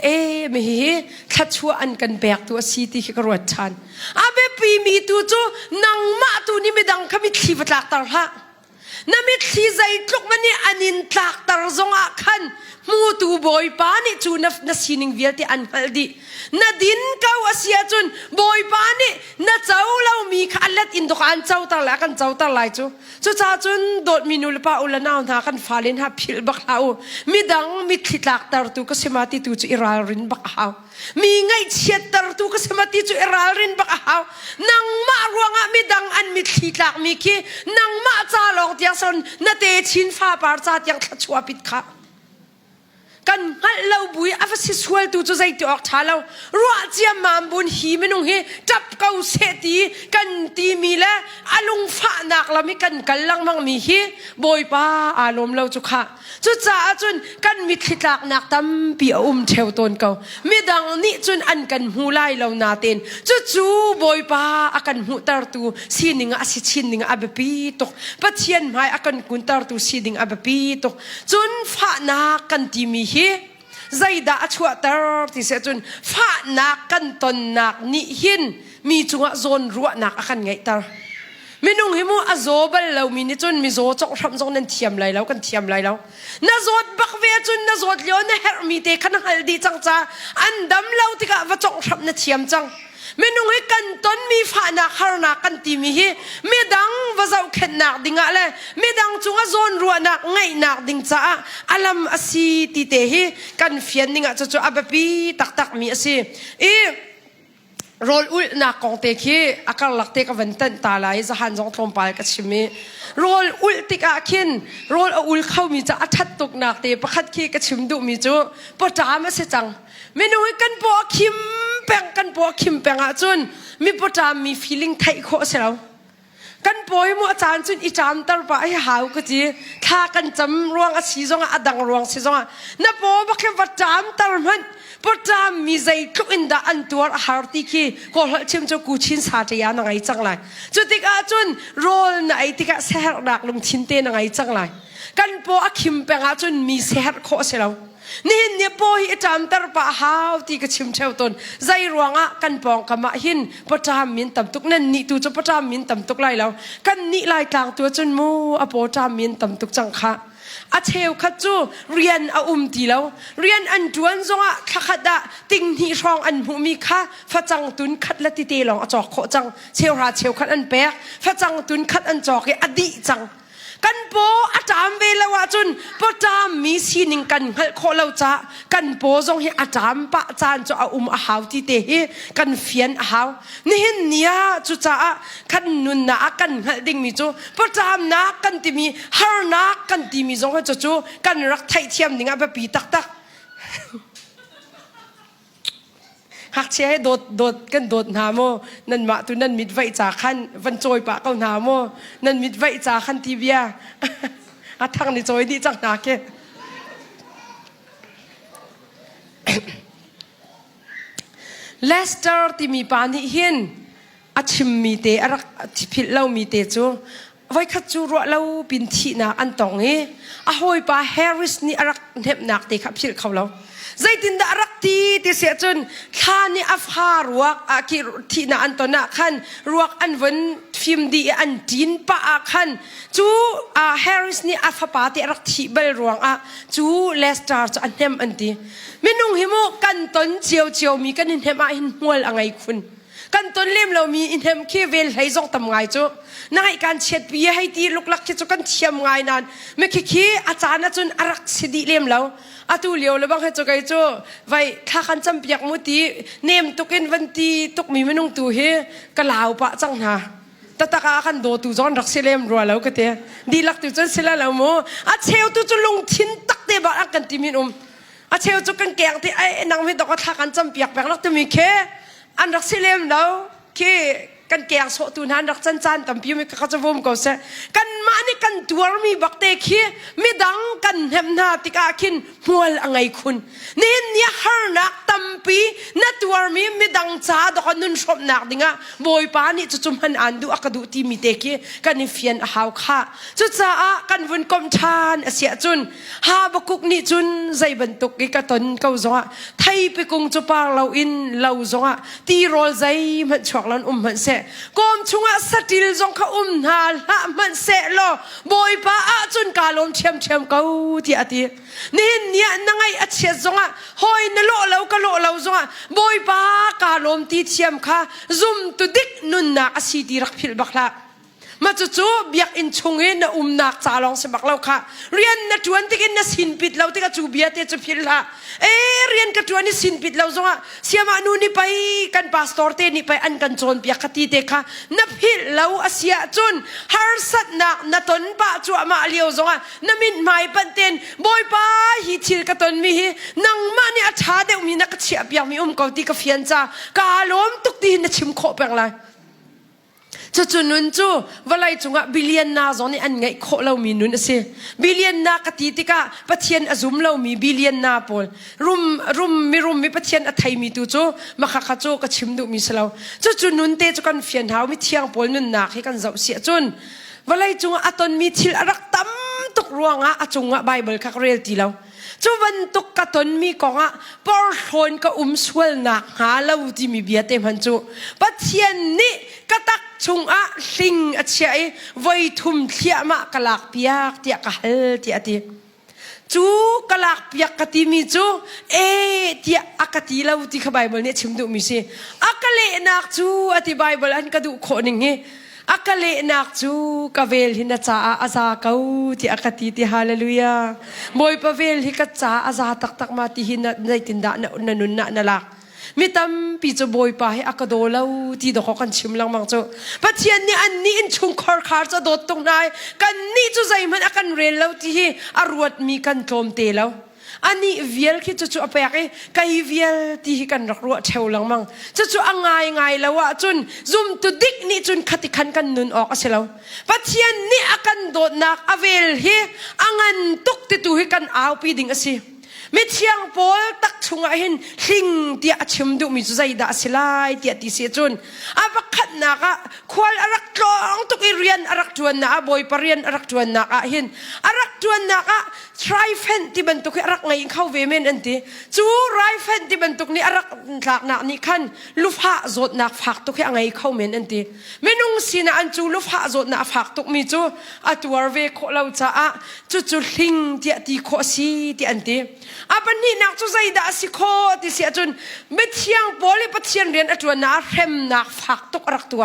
Speaker 1: ไม่เห็นขัดชัวอันกันแบกตัวสีติกรัวชันอาเบปีมีตัวจูนังมาตัวนี้ไม่ดังขมิทีวัดหลักตาละน้ำมิทีใจทุกมันนี่อันนินหลักตาจงอาคันมูตัวบอยปานี่จูนัสินิงเวียที่อันฮัลดีนาดินเก้าอาเซียจุนบอยปานี่นาเจ้าเรามี ข้าเล็ดอินโดกันเจ้าตาละกันเจ้าตาไหลจูจ้าจุนโดดมินุลปาอุลนาหนากันฟาลินฮาพิลบักลาวมีดังมีทิดลักตาร์ตูก็สมาติตูจูอิรารินบักฮาวมีไงเชียตาร์ตูก็สมาติจูอิรารินบักฮาวนังมารวงะมีดังอันมีทิดลักมีคีนังมาจ้าลองเดียงสนนาเตชินฟ้าปาร์จ้ายังทัชวาปิดขากันฮัลโหลบุยอาฟสิสวลตูจูใจตัวออกท่าเรารัวเจียมามบุญฮีไม่นุ่งเฮจับเกาเสตีกันตีมีและอาลุงฟ้านักละมีกันกันลังมังมีฮีบอยป้าอารมณ์เราจุกะจุจ้าจุนกันมีทิดลักนักตั้มปีเทวตนเกามีดังนี้จุนอันกันหูไล่เรานาเตนจูบอยป้าอากันหูตาร์ตูสีนิงอาสิชินนิงอาเบปีตกปัจเจียนไม่อากันกุนตาร์ตูสีนิงอาเบปีตกจุนฟ้านักกันตีมีใจด่าชัวตาที่เสียจนฟ้านักกันตนนักนิหินมีจังหวะโซนรัวนักอากันไงตาไม่นุ่งหิมูอาโซบัลเรามีนิจนมีโซจงทำจงนั่นเทียมไรแล้วกันเทียมไรแล้วน่าโซบักเวจุนน่าโซเลี้ยวน่าเฮร์มีเตขันฮัลดีจังจ้าอันดำเราที่กะว่าจงทำนั่นเทียมจังไม่นุ่งให้กันต้นมีฟ้านักฮาร์นักกันตีมีฮีไม่ดังว่าจะเข็นนักดิ่งอะไรไม่ดังจงอาโซนรัวนักไงนักดิ่งจ้าอัลลัมอาศีติเตฮีกันเฟียนดิ่งอ่ะจู่ๆอาเบปีตักมีอาศีโรลอุลนักของเตคีอาการหลักเตกวันตันตาลายจะหันจงทรมไปกับชิมีโรลอุลติกาคินโรลอุลเข้ามีจะอัดทัดตกนักเตประคัดคีกับชิมดุมีจู่ปะจามาเสจังไม่นุ่งให้กันปอคิมแปงกันปอคิมแปงอ่ะจุนมีปะจามี feeling ไทยโคเสียแล้วกันปอยมัวจานจุนอีจามตร์ปะให้หาวก็จีถ้ากันจำรวงอาศีจงอาดังรวงศีจงอานับปอบักแค่วัดจามตร์มันปะจามมีใจทุกอินดาอันตัวฮาร์ติคีก็หลักชิมจะกูชินสาจะยานังไงจังไรจุดที่อาจุนโรลนังที่กะเสียรักลงชินเตนังไงจังไรกันปออาคิมแปงอาจุนมีเสียโคเสียแล้วนี่เนี่ยพอฮิจามตร์ปะหาวที่กชิมเชวตนใจรวงอ่ะกันปองกมาหินปะจามมินต่ำตุกนั่นนี่ตัวจะปะจามมินต่ำตุกไล่แล้วกันนี่ไล่กลางตัวจนมูอปอจามมินต่ำตุกจังค่ะอาเชวขัดจูเรียนอาตีแล้วเรียนอันจวนจงอ่ะขัดดะติงที่ช่องอันหูมีค่ะฟจังตุนขัดละติเตลองจอกโคจังเชวราเชวขัดอันเป๊กฟจังตุนขัดอันจอกอดีจังกันโปอาจารย์เวลาว่าจุนปจามมีสีนิงกันโคเราจะกันโปทรงให้อาจารย์ปะจานจะเอาอาหาวที่เตะกันเฟียนอาหาวนี่เห็นเนี่ยจุจ้ากันนุนนักกันดิ่งมีจูปจามนักกันที่มีฮาร์นักกันที่มีทรงให้จูกันรักไทยเทียมดิ่งแบบปีตักหักเชให้โดดกันโดดหาโมนั่นมาตุนั่นมิดไว้จากขันวันโจยปะเขาหาโมนั่นมิดไว้จากขันทีเบียอาทางในโจยดีจังนาเกเลสเตอร์ที่มีปานิหินอาชิมมีเตอรักที่พิลเรามีเตจูไว้ขัดจูรัวเราปินทีนาอันตองเฮอาหอยปาแฮร์ริสนี่อรักเน็บนักเตขับพิลเขาเราใจตินดารักทีที่เสียจนข้านี่อัฟฮารัวอากิที่น่าอันตนะขันรัวอันวันฟิล์มดีอันจีนปะขันจูแฮร์ริสนี่อัฟปาที่รักทีเบลรัวจูเลสตาร์จะอันเนมอันดีไม่นุ่งหิมกันต้นเจียวมีกันเนมอินหัวละไงคุณกันต้นเล่มเรามีอินเทมคีเวลให้จงทำไงจูนายการเช็ดปีให้ตีลุกลักที่จูกันเทียมไงนานไม่คิดอาจารย์นะจุนอรักสิดีเล่มเราอาตูเลียวแล้วบางให้จูไกจูไว้ถ้ากันจำเปียกมุตีเนมตุกินวันตีตุกมีไม่นุ่งตูเฮก็ลาวปะจังนะแต่ตะกากันโดตูจอนรักเสลมรัวแล้วก็เตะดีลักตูจนเสลแล้วโมอาเชลตูจนลงทิ้นตักเตะบากันตีมินอาเชลจูกันแกงที่ไอ้นางไม่ตกก็ถ้ากันจำเปียกแบงลักตูมีแค่อันรักเสลมแล้วแค่กันแกงโซตูนันรักจันตั้มพิวมีก็จะวงก็เสกันมานี่กันตัวมีบักเตะขี้ไม่ดังกันเห็นหน้าติกาคินมัวละไงคุณนี่เนี่ยฮาร์นักตั้มปีนัดตัวมีไม่ดังจ้าดอกนุนชอบนักดิ่งอ่ะบอยปานี่จุ่มหันอันดูอักดูที่มีเตะขี้กันนี่เฟียนหาวข้าจุดจ้ากันวนกอมชานเสียจุนหาบกุกนี่จุนใจบรรทุกกิกตนเกาจงอ่ะไทยไปกงจุปาเราอินเราจงอ่ะตีโรลใจมันชวกลันมันเส กอมชงะสติลจงข้านาละมันเสโลบอยป้าจุนกาลมเชียมเกาที่อดีนี่เนี่ยนั่งไงอัจฉริยจงะหอยนโลเราก็โลเราจงะบอยป้ากาลมที่เชียมข้าซุ่มตุดิกนุนนักสีดีรักพิลบักละมาจู่ๆเบียกอินชงเงินนักจ่าลองสมัครเราค่ะเรียนนัดวันที่กินนัสินปิดเราที่กจู่เบียเตจูพิลละเรียนกัจวันนี้สินปิดเราจงอ่ะเสียมานูนี่ไปกันพาสปอร์ตนี่ไปอันกันโจนเบียกตีเตค่ะนับพิลเราอาเซียจุนฮาร์สัตนักนัตนป้าจู่มาเลียวจงอ่ะน้ำมินไม่ปันเต็นบอยป้าฮิชิลกัตนมีฮินังมานี่อาชาเดมีนักเชียบยังมีกอตีกาเฟียนจ้ากาลมตุกตีนัชิมโคเปงไรจู่นุนจู่ว่าไรจงอ่ะบิลเลียนนาจงนี่อันไงโคเรามีนุนสิบิลเลียนนากติติกะปัจเจียนอซุมเรามีบิลเลียนนาปอลรุมมีปัจเจียนอัฐัยมีตัวจู่มาขักจู่ก็ชิมดูมีสลาวจู่นุนเตจุกันเฟียนหาวมีเทียงปอลนุนนักให้กันเจ้าเสียจุนว่าไรจงอ่ะตอนมีทิลรักตั้มตุกรวงอ่ะจงอ่ะไบเบิลคักเรียลตีเราจู่วันตุกกะตนมีกองอ่ะปอร์ชอนก็สวลนักหาเราที่มีเบียเต็มหันจู่ปัจเจียนนี่กะตักชงอะสิงอะเชยไว้ทุ่มเทียมะกะลักเปียกเตียกะฮัลเตียตีจูกะลักเปียกกะตีมีจูเตียอะกะตีเราที่ขบายบอลเนี่ยชิมดูมีสิอะกะเลนักจูอธิบายบอลอันกะดูโคนึงเฮอะกะเลนักจูกะเวลหินะจ้าอาซาเกาที่อะกะตีที่ฮาเลลูยาบอยปะเวลหิกะจ้าอาซาตักมาที่หินะในตินดานะนุนนะลักมิตามปีจะบอยไปให้อากาโดเลาที่ดอกกันชิมลังมังโจปัจจัยนี้อันนี้อินชุงคอร์คาร์จะโดดตรงไหนกันนี่จะใจมันอากันเรียนแล้วที่อรวดมีกันโจมเตะแล้วอันนี้เวียลคิดจู่ๆไปอะไรกันเวียลที่กันรักรัวเทวลังมังจู่ๆอ่างไงแล้วว่าจนซุ่มตุดิกนี่จนขัดขันกันนุนออกเสียแล้วปัจจัยนี้อากันโดดนักอเวลเฮอ่างตุกติดตัวให้กันเอาปีดิ่งสิไม่เชียงโพลตักชงอาหินสิงเตียชิมดูมีจุใจด่าสิไลเตียติเสียจนอาบักขัดนักควายอรักจองตุกเรียนอรักจวนนักบอยปเรียนอรักจวนนักหินอรักจวนนักทริเฟนที่บรรทุกอรักไงเข้าเวเมนอันที่จูไรเฟนที่บรรทุกนี่อรักหลักนักนี่ขันลูกฟ้าจดนักฝักตุกไงเข้าเมนอันที่ไม่นุ่งสินะอันจูลูกฟ้าจดนักฝักตุกมีจูอัตัวเวโคเราจะจู่สิงเตียตีโคสีที่อันที่อาปันนี่นักจุใจด่าสิโคที่เสียจนไม่เที่ยงโพลิปัจเจียนเรียนอัตัวนักเรมนักฝักตุกรักตัว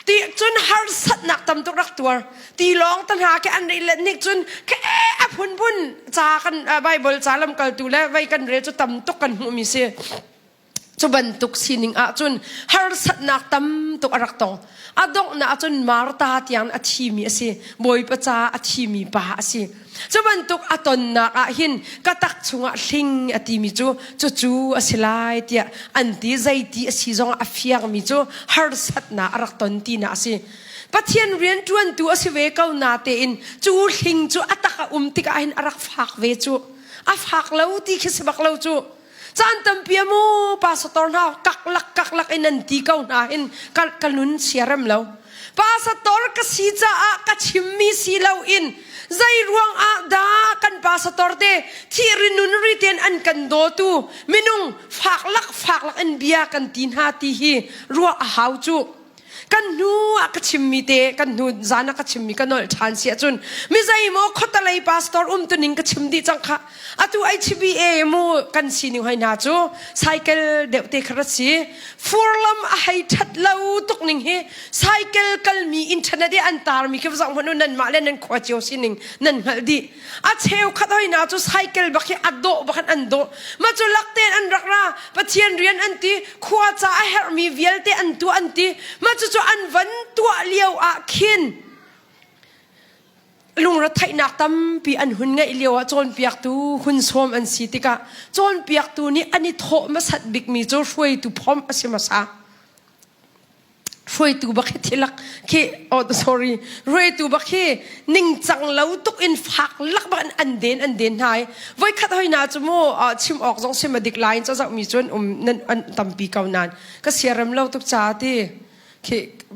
Speaker 1: ตีจนฮาร์สัตนักตำตุกรักตัวตีร้องตันหาแค่อันนี้ละนิกจนแค่พุ่นจากันไบเบิลจาลำกัลตูและไว้กันเรียจะตำตุกกันหูมีเสียจุบันตุกสินิงจนฮาร์สัตนักตำตุกรักตองดงน่ะจนมาร์ตาที่ยังชีมีสิบอยปะจ้าชีมีป่าสิจะบรรทุกตนนักหินก็ตักชงสิงที่มีจู่สิไลที่อันที่ใจที่สิจงเฟียงมีฮาร์สัตนักรักตนที่น่ะสิปัจจัยเรียนจวนตัวสิเวก้าวนาเตอินจู่สิงตักติกหินรักฝักเวฝักแล้วที่คิดสิบักแล้วจานตั้มเปียมูปาสตอร์น่ากักลักไอ้นันตีก้าวนาหินกันนุนเสียรำแล้วปาสตอร์ก็สีจ้าก็ชิมมีสีเหลาอินใจรวงดากันปาสตอร์เตที่รินุนริเตนอันกันโดตูมินุงฝากลักอันเบียกันตีนหาตีฮีรัวหาวจูกันนูก็ชิมมีเตกันนูจานักก็ชิมมีกันนอลชานเสียจนมิใจโมขดอะไรปาสตอร์ตัวนิงก็ชิมดีจังค่ะตัว HBA โมกันสินิวให้นาจูไซเคิลเดวเตครัสีฟูร์ลัมให้ทัดเล่าตุกนิงเฮไซเคิลกัลมีอินเทอร์เน็ตอันตารมีแค่ภาษาพนุนันมาเล่นนันขวดเจียวสินิงนันฮัลดีเชลขัดให้นาจูไซเคิลบักให้อัดโดบักอันโดมาจูลักเตนอันรักราปัจเจียนเรียนอันตีขวดจ้าเฮร์มีเวลเตอันตัวอันตีมาจูอันวันตัวเลี้ยวขินลุงรัฐไทยนักตั้มปีอันหุ่นไงเลี้ยวจนเปียกตูหุ่นสวมอันสีติกะจนเปียกตูนี่อันนี้โถมาสัตบิกมีจนช่วยตูพร้อมอาศัยมาซาช่วยตูบักที่ลักที่sorry ช่วยตูบักที่นิ่งจังแล้วตุกอินฝักลักบักอันเด่นหายไว้ขัดให้นาจโมชิมออกจงชิมมาดิกไลน์จะมีจนนั่นอันตั้มปีเก่านานก็เสียรำเล่าตุกจ่าที่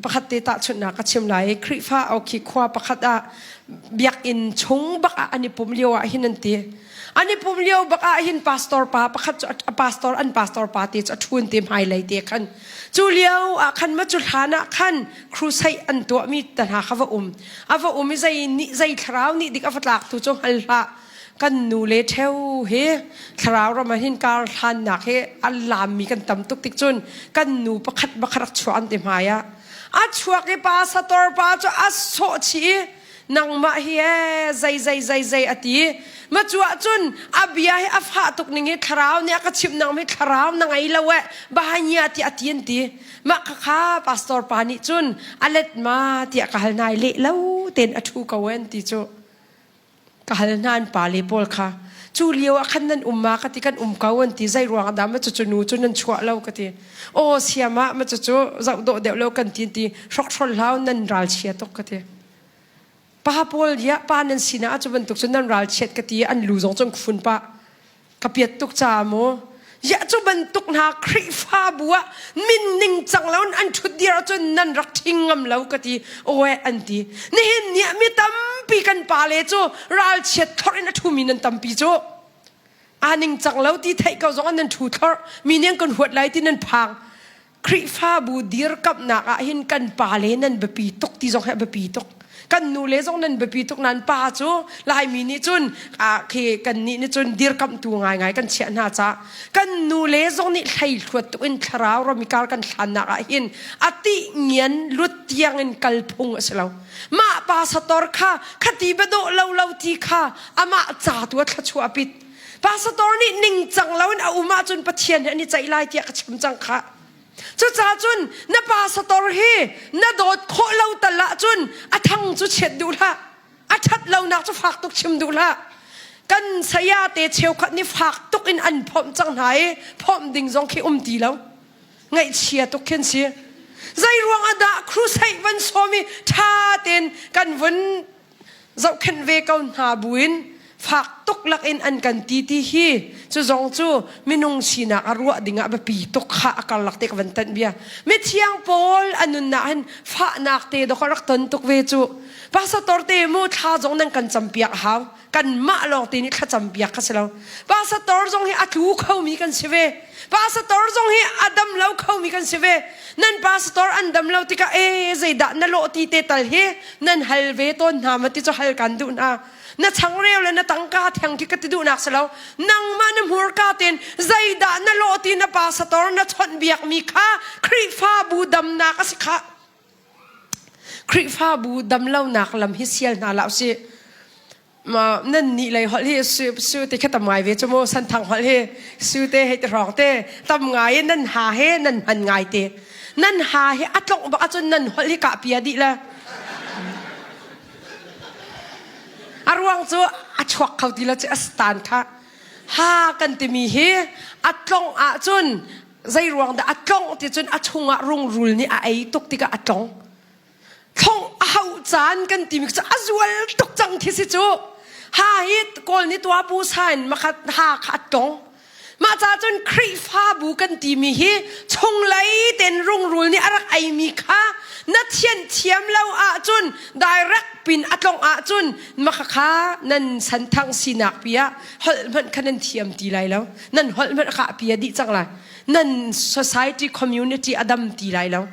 Speaker 1: ประคัตเตตาชุนนักชิมไหลคริฟ้าเอาขี้ควาประคัตเบียกอินชงบักอันนี้ผมเลี้ยวหินันตีอันนี้ผมเลี้ยวบักหินพาสตอร์ป้าประคัตพาสตอร์พาสตอร์ป้าตีจะทุนเต็มไฮไลท์เดียกันจูเลี้ยวขันมาจุดฐานะขันครูใส่อันตัวมีแต่หาข้าวว่าไม่ใช่นี่ใส่คราวนี่ดิกอัฟลักตุจงฮัลละกันนูเลเทวเฮคราวเรามาหินการทันนักเฮอัลลามมีกันตำตุกติกจนกันนูประคัตบักรักชวนเต็มหายะอัดชวกในพาสตอร์ป้าจะอัดโซชีนังมาเฮใจอติมาจวบจนอับยาให้อัฟหาตุกนิงให้คราวเนี่ยก็ชิมนังให้คราวนังไงละเวะบ้านเนี่ยที่อติยันตีมาข้าพาสตอร์ปานิจนอเล็ดมาที่กหัลนายเละแล้วเต็นอทูกเวนติโจกหัลนานปาเลบอลค่ะจูเลียวขันนั้นมากติกันกวนตีใจรวงดามาจุนูจุนันชัวเล่ากติโอเสียมาจุจะโดดเดี่ยวเล่ากันตีชกชนเล่านั่นรัลเชียตกติป้าพอลยะป้านันสินะจุบันตุกจุนันรัลเช็ดกติอันลูจงจงฟุนป้ากับเปียตุกจามอยะจุบันตุกนาคริฟ้าบัวมินนิงจังแล้วอันชุดเดียวจนนันรักทิ้งงำแล้วกติโอ้ยอันตีนี่เห็นเนี่ยมีตั้มปีกันปาเลจูรัลเช็ดทอรินทูมีนันตั้มปีจูอันนิงจังแล้วที่ไทยเขาจงอันนันทูทอร์มีเนี่ยกันหัวไหลที่นันพังคริฟ้าบูดีร์กับนักเห็นกันปาเลนันบปีตุกที่จงให้บปีตุกกันนูเลจงนั้นบปีตุกนั้นป้าจูลายมีนิจุนเคกันนี่จุนดีร์กับตัวง่ายกันเชียนาจ้ากันนูเลจงนี่ไทยขวดตัวอินคราวเรามีการกันขันนักเห็นอติเงียนลุดยังอินกัลพุงเสลามาป้าสตอร์ค่ะคดีบดเล่าทีค่ะอามาจ่าตัวขชัวปิดป้าสตอร์นี่นิ่งจังแล้วอันอุมาจุนปะเทียนอันนี้ใจลายเทียกชิมจังค่ะจุดจ้าจุนนับป้าสตอร์ฮีนัดโดดโคเล่าตละจุนอัทังจุดเช็ดดูละอัชัดเล่านักจะฝากตุกชิมดูละกันสยาเตเชียวขัดนี่ฝากตุกอินอันพอมจังไหนพอมดิ่งจงขี้ตีแล้วไงเชียตุกเข็นเชียใจรวงอดาครูใส่วันสมีท่าเต้นกันวันเจ้าเข็นเวกเอาหาบุญฝากตุกลักอินอันกันตีฮีจูจงจูมินุงชีนักอรัวดิ่งอับปีตุกข้ากันลักเตกวันตันเบียมิเทียงพอลอันนุนนันฝากนักเตดอกรักตันตุกเวจูภาษาตอร์เตมูท่าจงนั่งกันจำเปียกหาวกันมาลองตีนี่ข้าจำเปียกข้าเสลาภาษาตอร์จงให้อัตุเขามีกันเสวภาษาตอร์จงให้อดัมเล่าเขามีกันเสวนั่นภาษาตอร์อันดัมเล่าติกาใจดันนโลตีเตตัลเฮนั่นฮัลเวต้นหามาติจะฮัลกันดูนะน่าชังเรียวเลยน่าตั้งกาแทงที่กติดูนักเสลานังมันหัวกาเต็นใจด่านโลตีน่าภาษาตอร์น่าทนเบียกมีข้าคริฟ้าบูดำนักสิข้าคริฟ้าบูดำเล่านักลำฮิเซียลน่าเล่าสิมานั่นนี่เลยฮอลเฮสู้เตะแค่ทำไงเวจโมสันทางฮอลเฮสู้เตะให้ร้องเตะทำไงนั่นหาเฮนั่นหันไงเตะนั่นหาเฮอัดลงบักจนนั่นฮอลเฮกะเปียดีละอารวงจูอัดชวกเขาดีละจะสตานค่ะหากันติมีเฮอัดลงอัดจนใจรวงแต่อัดลงที่จนอัดชงอัดรุงรุลนี่ไอ้ตุกติกะอัดลงท่องเอาจานกันติมีจะอัจวลตุกจังที่สิจูหาฮิตกอลนี่ตัวบูชายมาขัดหาขัดตงมาจากจนคริฟ้าบูกันตีมีฮีชงไหลเต็นรุ่งรุลนี่อะไรไอมีค่านัดเทียนเทียมเล่าอาจุนได้รักปินอัดลงอาจุนมาค้านั่นสันทังสีนักเปียฮอลมันคะนันเทียมตีไรแล้วนั่นฮอลมันขาเปียดีจังเลยนั่น society community อดัมตีไรแล้ว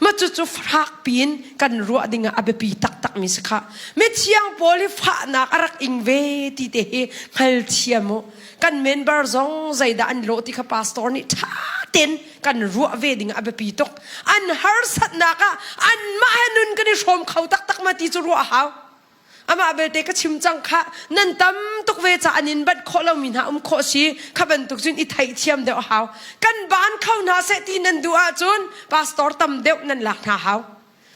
Speaker 1: มาจู่ๆฝากปีนกันรัวดิ่งอาเบปีตักมิสค่ะเมื่อเชียงพอลิฝากนักรักอิงเวทีเตะฮัลเทียมกันเมนเบอร์ซองใจด่านโลติค่ะพาสตอร์นี่ท่าเต้นกันรัวเวดิ่งอาเบปีตกอันฮาร์สัตนักอันมาให้นุนกันชมเขาตักมาตีจรัวหาวอามาเบลเตก็ชิมจังค่ะนั่นตั้มตุกเวจานินบัดโคเรามีนาโคชีขับันตุกจุนอิไทยเทียมเดียวหาวกันบ้านเข้านาเสตีนันดูอาจุนพาสตอร์ตั้มเดียวนั่นหลักนาหาว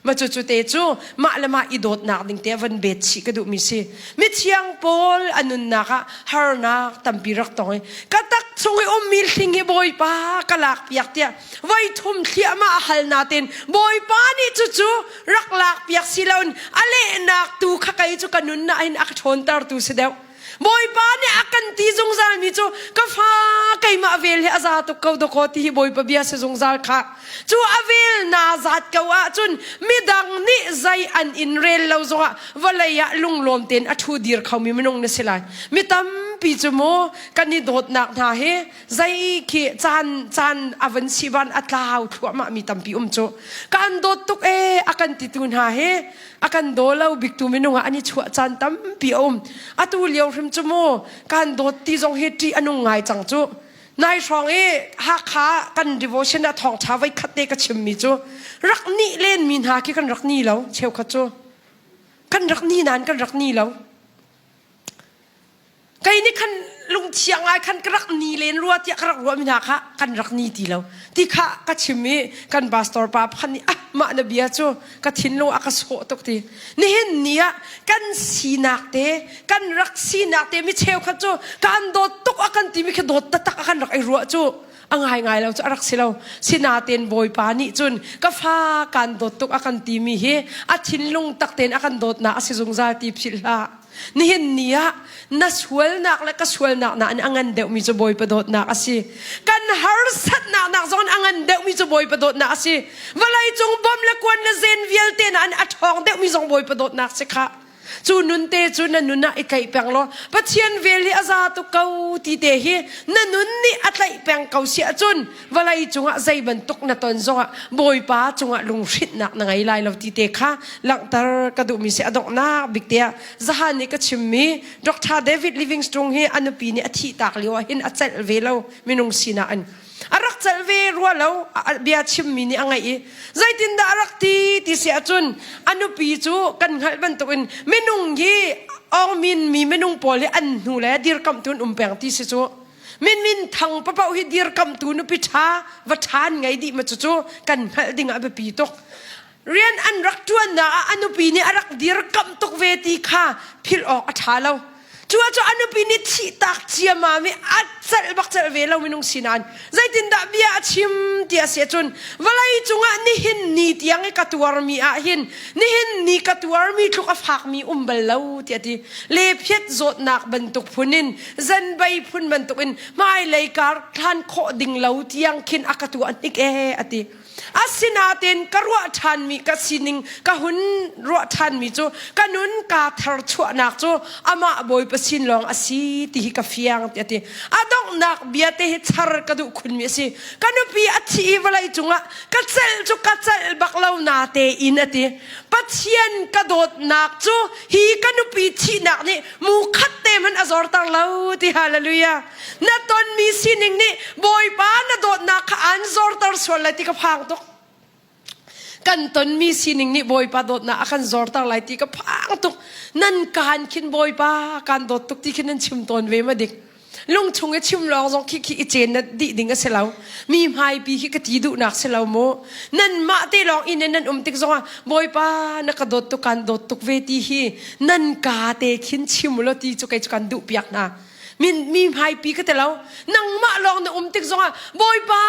Speaker 1: มาจู่ๆเตจูมาละมาอีโดดนักดิ่งเทวันเบ็ดชีก็ดูมิสิมิเชียงโพลอันนุนนักฮาร์นักตั้มปีรักตอยก็ตักชงให้มิลทิงให้บอยป้ากลักเปียกเตียไว้ทุ่มเทียมาฮัลนาเต็นบอยป้านี่จู่ๆรักลักเปียกสิลาวนอะไรนักตูข้าไก่จู่กันนุนน่ะอินอักชนตาร์ตูเสด็จ boy pa ni akan ti zongzal mi chu ka fa kai ma vel he aza to ko do ko ti boy pa bia se zongzal kha chu avel na zat ka wa chun midang ni zai an in rel lo zonga walaya lunglom ten athu dir khami minong ne selai mitam pi chu mo kan ni dot nak na he zai ki chan avan siban atlaw thu ma mi tam pi chu kan dot tuk akan ti tun ha he akan dolau bik tu minunga ani chua chan tam pi atu liao hrim chu mo kan dot ti zong he ti anung ngai chang chu nai song ha kha kan devotion a thong cha vai khate ka chim mi chu rak ni len min ha ki kan rak ni lo cheu kha chu kan rak ni nan kan rak ni lo kai ni kan lung chiang ai kan rak ni len ruat ya rak ruat min ha kha kan rak ni ti lo ti kha ka chim mi kan pastor pa khan ni ma na bia chu ka thin lo aka so tok ti ni hen nia kan sinak te kan rak sinak te mi cheu kha chu kan dot tok akan ti mi kha dot ta tak akan rak ai ruat chu angai ngai lo chu arak silo sinaten boy pa ni chun ka fa kan dot tok akan ti mi he a thin lung tak ten akan dot na asizung za ti phil la ni hen nia na swal nak la ka swal nak na angan de mi chu boy pa dot na asi kan har sat nak zon angan de mi chu boy pa dot na asi walai chung bom la kwan la zen vial te na an athong de mi zong boy pa dot na se kha chu nun te chu na nun na ikai pang lo pathian veli aza tu kau ti te hi na nun ni atlai pang kau sia chun walai chunga zai ban tuk na ton zonga boy pa chunga lung rit nak na ngai lai lo ti te kha lang tar ka du mi se adok na bik te zahan ni ka chimmi Dr. David Livingstone hi anupi ni athi tak liwa hin achal velo minung sina an arak chalve rualo bia chimmi ni angai zaitin da arak ti se achun anupi chu kan ngal ban tuin menung hi ong min mi menung pol hi an hu le dir kam tun peng ti se chu min thang pa pau hi dir kam tu nu pi tha wa than ngai di ma chu kan ngal ding a be pi tok rian an rak tuan na anupi ni arak dir kam tok ve ti kha phil ok a tha lo chua cho anupi ni chi tak chia ma mi achal bak chal ve lo minung sinan zaitin da bia chim tia se chun walai chunga ni hin ni tiang e katuar mi a hin ni hin ni katuar mi thuk a phak mi bal lo tia ti le phet zot nak bantuk phunin zan bai phun bantukin mai lai kar than kho ding lo tiang khin akatu anik ati asinaten karwa than mi ka sining ka hun ro than mi chu kanun ka thar chua nak chu ama boy pasin long asi ti ka fiang ti adong nak bia te char ka du khun mi si kanu pi athi walai chunga ka chal baklau na te in ati pathian ka dot nak chu hi kanu pi thi nak ni mu khat te man azor tang lau ti hallelujah na ton mi sining ni boy pa na dot nak ka an zor tar sol la ti ka phang tok kan ton mi sining ni boy pa dot na akan zor tar lai ti ka phang tok nan kan kin boy pa kan dot tok ti kin chim ton ve ma dik lung chung e chim long zong ki chen na di ding a selau mi mai pi ki ka ti du nak selau mo nan ma te long in nan tik zong boy pa na ka dot to kan dot tok ve ti hi nan ka te kin chim lo ti chu kai chu kan du piak na mi hai pi ka te lau nang ma long na tik zong boy pa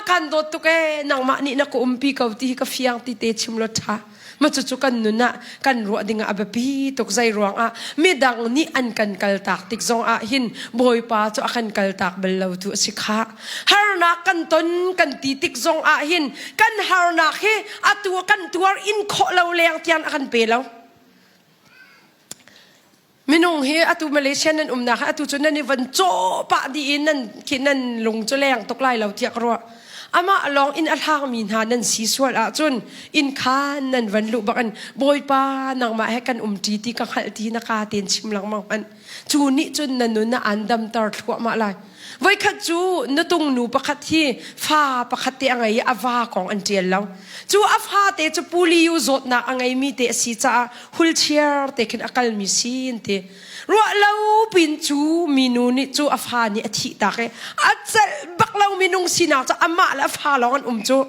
Speaker 1: kan dot to ke nang ma ni na ko pi ka ti ka fiang ti te chim lo tha ma chu kan nu na kan ro dinga abapi tok zai ruang a midang ni an kan kal tak tik zong a hin boy pa chu akan kal tak bel lo tu sikha har na kan ton kan ti tik zong a hin kan har na he atu kan tuar in kho lo leng tian akan pe lo minung he atu Malaysia nan na atu chunan ni van cho pa di in nan kinan lung cho leng tok lai lo tiak ro ama along in alhang min ha nan si swal a chun in khan nan van lu bakan boy pa nang ma he kan ti ka khal ti na ka ten chim lang mang an chu ni chun nan nu na andam tar thwa ma lai voi khat chu na tung nu pakhat hi fa pakhat te angai awa kong an tial law chu afa te chu puli yu zot na angai mi te si cha wheelchair te kin akal mi sin te ro lau pin chu minu ni chu afa ni athi ta ke achal baklau minung sina cha ama la fa long an chu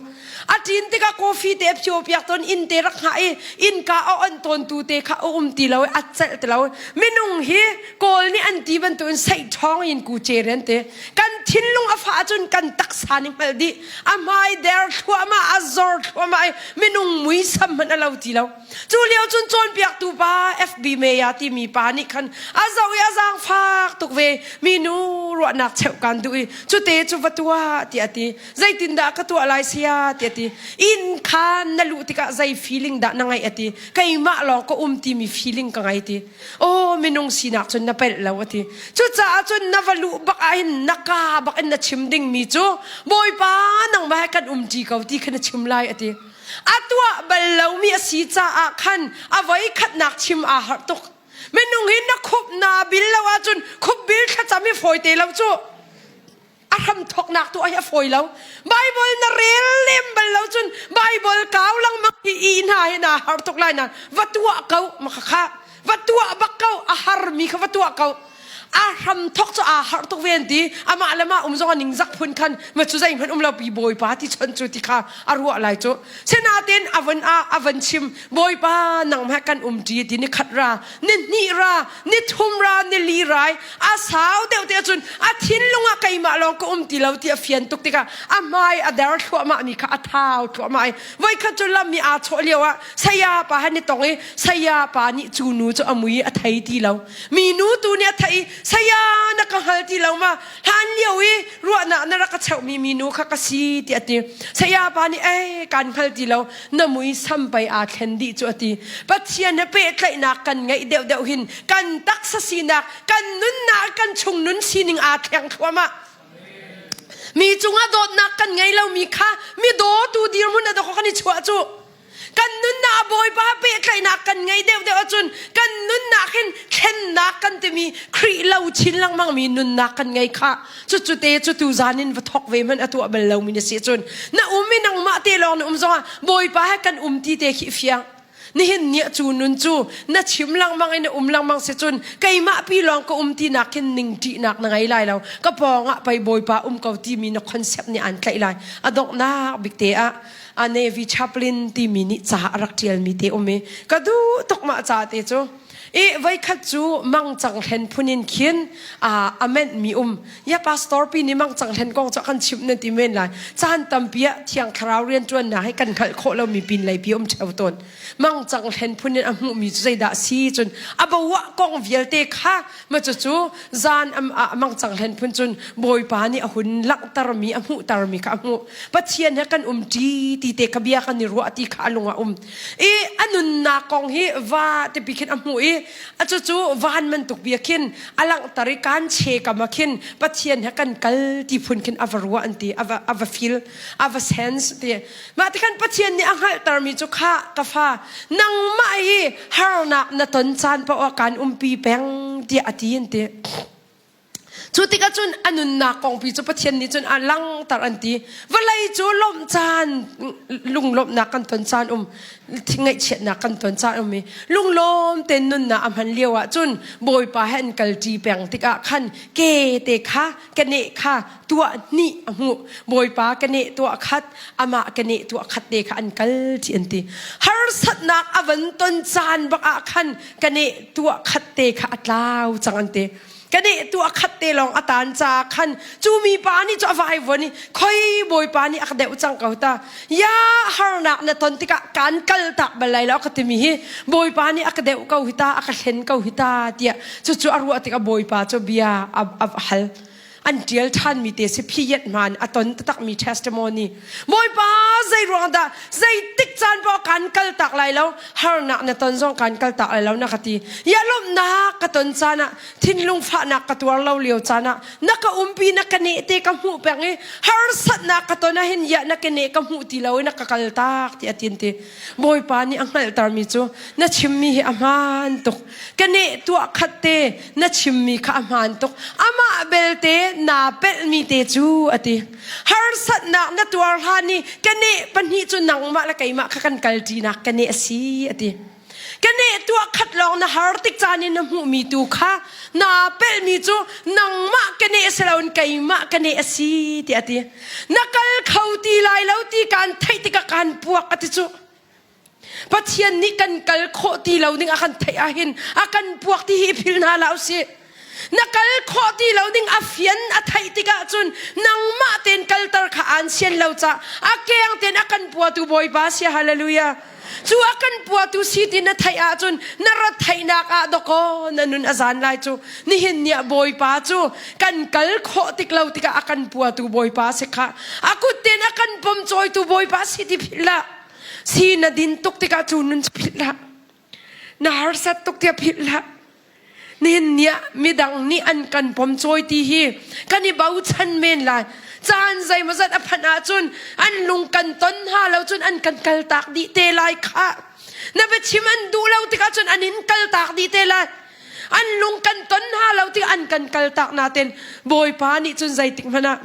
Speaker 1: atin te ka coffee te pio piak ton in te rak hai in ka o an ton tu te kha ti lo achal te lo minung hi kol ni an ti ban tu sai thong in ku cheren te kan thinlung afa chun kan tak saning paldi amai der thua ma azor thua ma minung mui sam man alo ti lo chu liao chun chon piak tu ba fb me ya ti mi pa ni khan azau ya zang phak tuk ve minu ro nak cheu kan du chu te chu vatua ti ati zai tin da ka tu alai sia ti ati in khan na lu ti ka zai feeling da na ngai ati kai ma lo ko ti mi feeling ka ngai ti o minung sinak chun na pel lo ati chu cha chun na valu bak a hin naka bak in na chimding mi chu boy pa nang ma kan ti ka ti khan chim lai ati atwa balau mi si cha a khan avai khat nak chim a har tok minung hin na khup na bil lawa chun khup bil kha chami foi te lo chu aram thok nak tu aya foi lo bible na rel lem balau chun bible kaw lang ma in ha na har tok lai na watua kau makha watua bakau ahar mi kha watua kau aram thok cha a har tok ven ti ama lama zong ning zak phun khan ma chu zai man lo pi boy pa ti chon chu ti kha arwa lai chu senaten avan chim boy pa nang ma kan ti ti ni khatra ni ra ni thum ra ni li rai a saw deu te chun a thin lunga kai ma long ko ti lo ti a fian tuk ti ka amai a dar thua ma mi kha a thau thua mai vai kha chu lam mi a cho lewa saya pa han ni tong e saya pa ni chu nu chu amui a thai ti lo mi nu tu ni a thai saya nakahal ti law ma han liawi ruwa na naraka chau mi minu kha kasi ti ati saya pa ni kan khal ti law namui sampai a khendi chu ati pathian na pe tlai na kan ngai deu hin kan tak sa sina kan nun na kan chung nun sining a thleng thwama mi chunga dot na kan ngai law mi kha mi do tu dir mun na do ko kani chua chu kan nun na boy pa pe tlai na kan ngai deu chun kan nun na khen na kan te mi khri lau chin lang mang mi nun na kan ngai kha chu te chu tu zanin va thok ve man atu bel lo mi ne se chun na umi nang ma te long na zonga boy pa kan ti te khi fiang ni hin nia chu nun chu na chim lang mang ina lang mang se chun kai ma pi long ko ti na kin ning ti nak na ngai lai lo ka ponga pai boy pa ko ti mi na concept ni an tlai lai adok na bikte a ane vi chaplin ti mini cha raktial mi te ome kadu tokma cha te chu e vai khat chu mang chang hen phunin khin amen mi ya pastor pi ni mang chang hen kong cha kan chip na ti men lai chan tampia thiang khrau rian chuan na hai kan khal kho lo mi pin lai pi cheu ton mang chang hen phunin amu mi zai da si chun abawa kong vialte kha ma chu zan mang chang hen phun chun boy pa ni ahun lak tar mi amu tar mi ka amu pathian ha kan ti te kabia kan ni ro ati kha lunga e anun na kong hi wa te pikin amu e chu van man tuk biakin alang tarikan che kamakin pathian ha kan kal ti phun kin avarwa anti ava feel ava sense te ma te kan pathian ni anghal tar mi chu kha ka fa nang mai harna na ton chan pa kan pi peng ti ati ente chu tika chun anun na kong pi chu pathian ni chun alang tar anti walai chu lom chan lung lom na kan ton chan thingai chet na kan ton chan mi lung lom ten nun na amhan lewa chun boy pa hen kal ti peng tika khan ke te kha kane kha tua ni amu boy pa kane tua khat ama kane tua khat te kha an kal ti anti har sat nak avan ton chan bak a khan kane tua khat te kha atlaw chang ante kani tu akhat te long atan cha khan chu mi pa ni chu vai voni khoi boy pa ni ak deu chang kauta ya harna na ton tika kan kal ta balai lo khatimi hi boy pa ni ak deu kau hita ak hlen kau hita tia chu aru atika boy pa chu bia ab hal until than mi te se phiyat man aton tak mi testimony boy pa zai ronda zai tik chan bo kan kal tak lai lo harna na ton zong kan kal tak lai lo na khati ya lom na ka ton chana thin lung pha na ka tuar lo leo chana na ka pi na ka ne te ka mu peng e har sat na ka ton na hin ya na ka ne ka mu ti lo na ka kal tak ti atin te boy pa ni angal tar mi chu na chimmi hi aman tok ka ne tu khatte na chimmi kha aman tok ama belte na pel mi te chu ati har sat na tuar hani kane panhi chu nang ma la kai ma kha kan kal ti na kane si ati kane tu ขัดลองนะฮาร์ติกจานินน้ำหูมีตูค่ะนาเปลมีจูนังมะกันเนสลาวนไกมะกันเนสีที่อดีนักลเขาตีลายแล้วตีการไทยติกาการพวกอติจูปัจเจียนนี้กันกัลโคตีเราดิ้งอากันไทยอาหินอากันพวกที่ฮิพิลนาลาวเสียนักลโคตีเราดิ้งอาเฟียนอาไทยติกาจุนนังมาเต็นกัลตร์ข้าอันเซียนเราจะอาเกียงเต็นอากันพวกตูบอยบาเสียฮาเลลูยาจูอากันพวกตูสิตินไทยอาจุนนรไทยนักอาดกนันุนอาจารย์ไลจูนี่เห็นเนี่ยบอยบาจูกันกัลโคติกเราติกาอากันพวกตูบอยบาเสียค่ะอากุเต็นอากันปมจอยตูบอยบาสิติพิลาสีนาดินตุกติกาจูนุนพิลละนาฮาร์สัตตุกเตียพิลละนี่เนี่ยมีดังนี่อันกันผมช่วยที่ฮีกันนี่บ่าวชันเมนละจานใจมาจัดอภันอาจุนอันลุงกันต้นหาแล้วจุนอันกันกัลตากดีเตลายค่ะนับชิมันดูแล้วติกาจุนอันนินกัลตากดีเตลายอันลุงกันต้นหาแล้วที่อันกันกัลตากนาเต็นบอยพานี่จุนใจติกมันนะ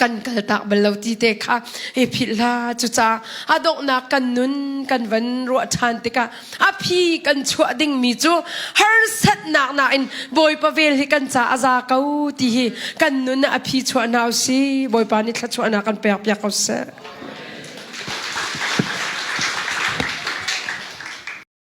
Speaker 1: กันกัลตากบัลลาวตีเตค่ะเอพิลาจุจ้าอดอกนักกันนุนกันวันรัวชันติกาอพี่กันชัวดิ่งมีจูฮาร์สัตนักนาอินบอยปะเวลฮิกันจ้าอาซาเกาตีกันนุนอพี่ชัวนาวซีบอยปานิทชัวนากันเปียกเปียกเขาเส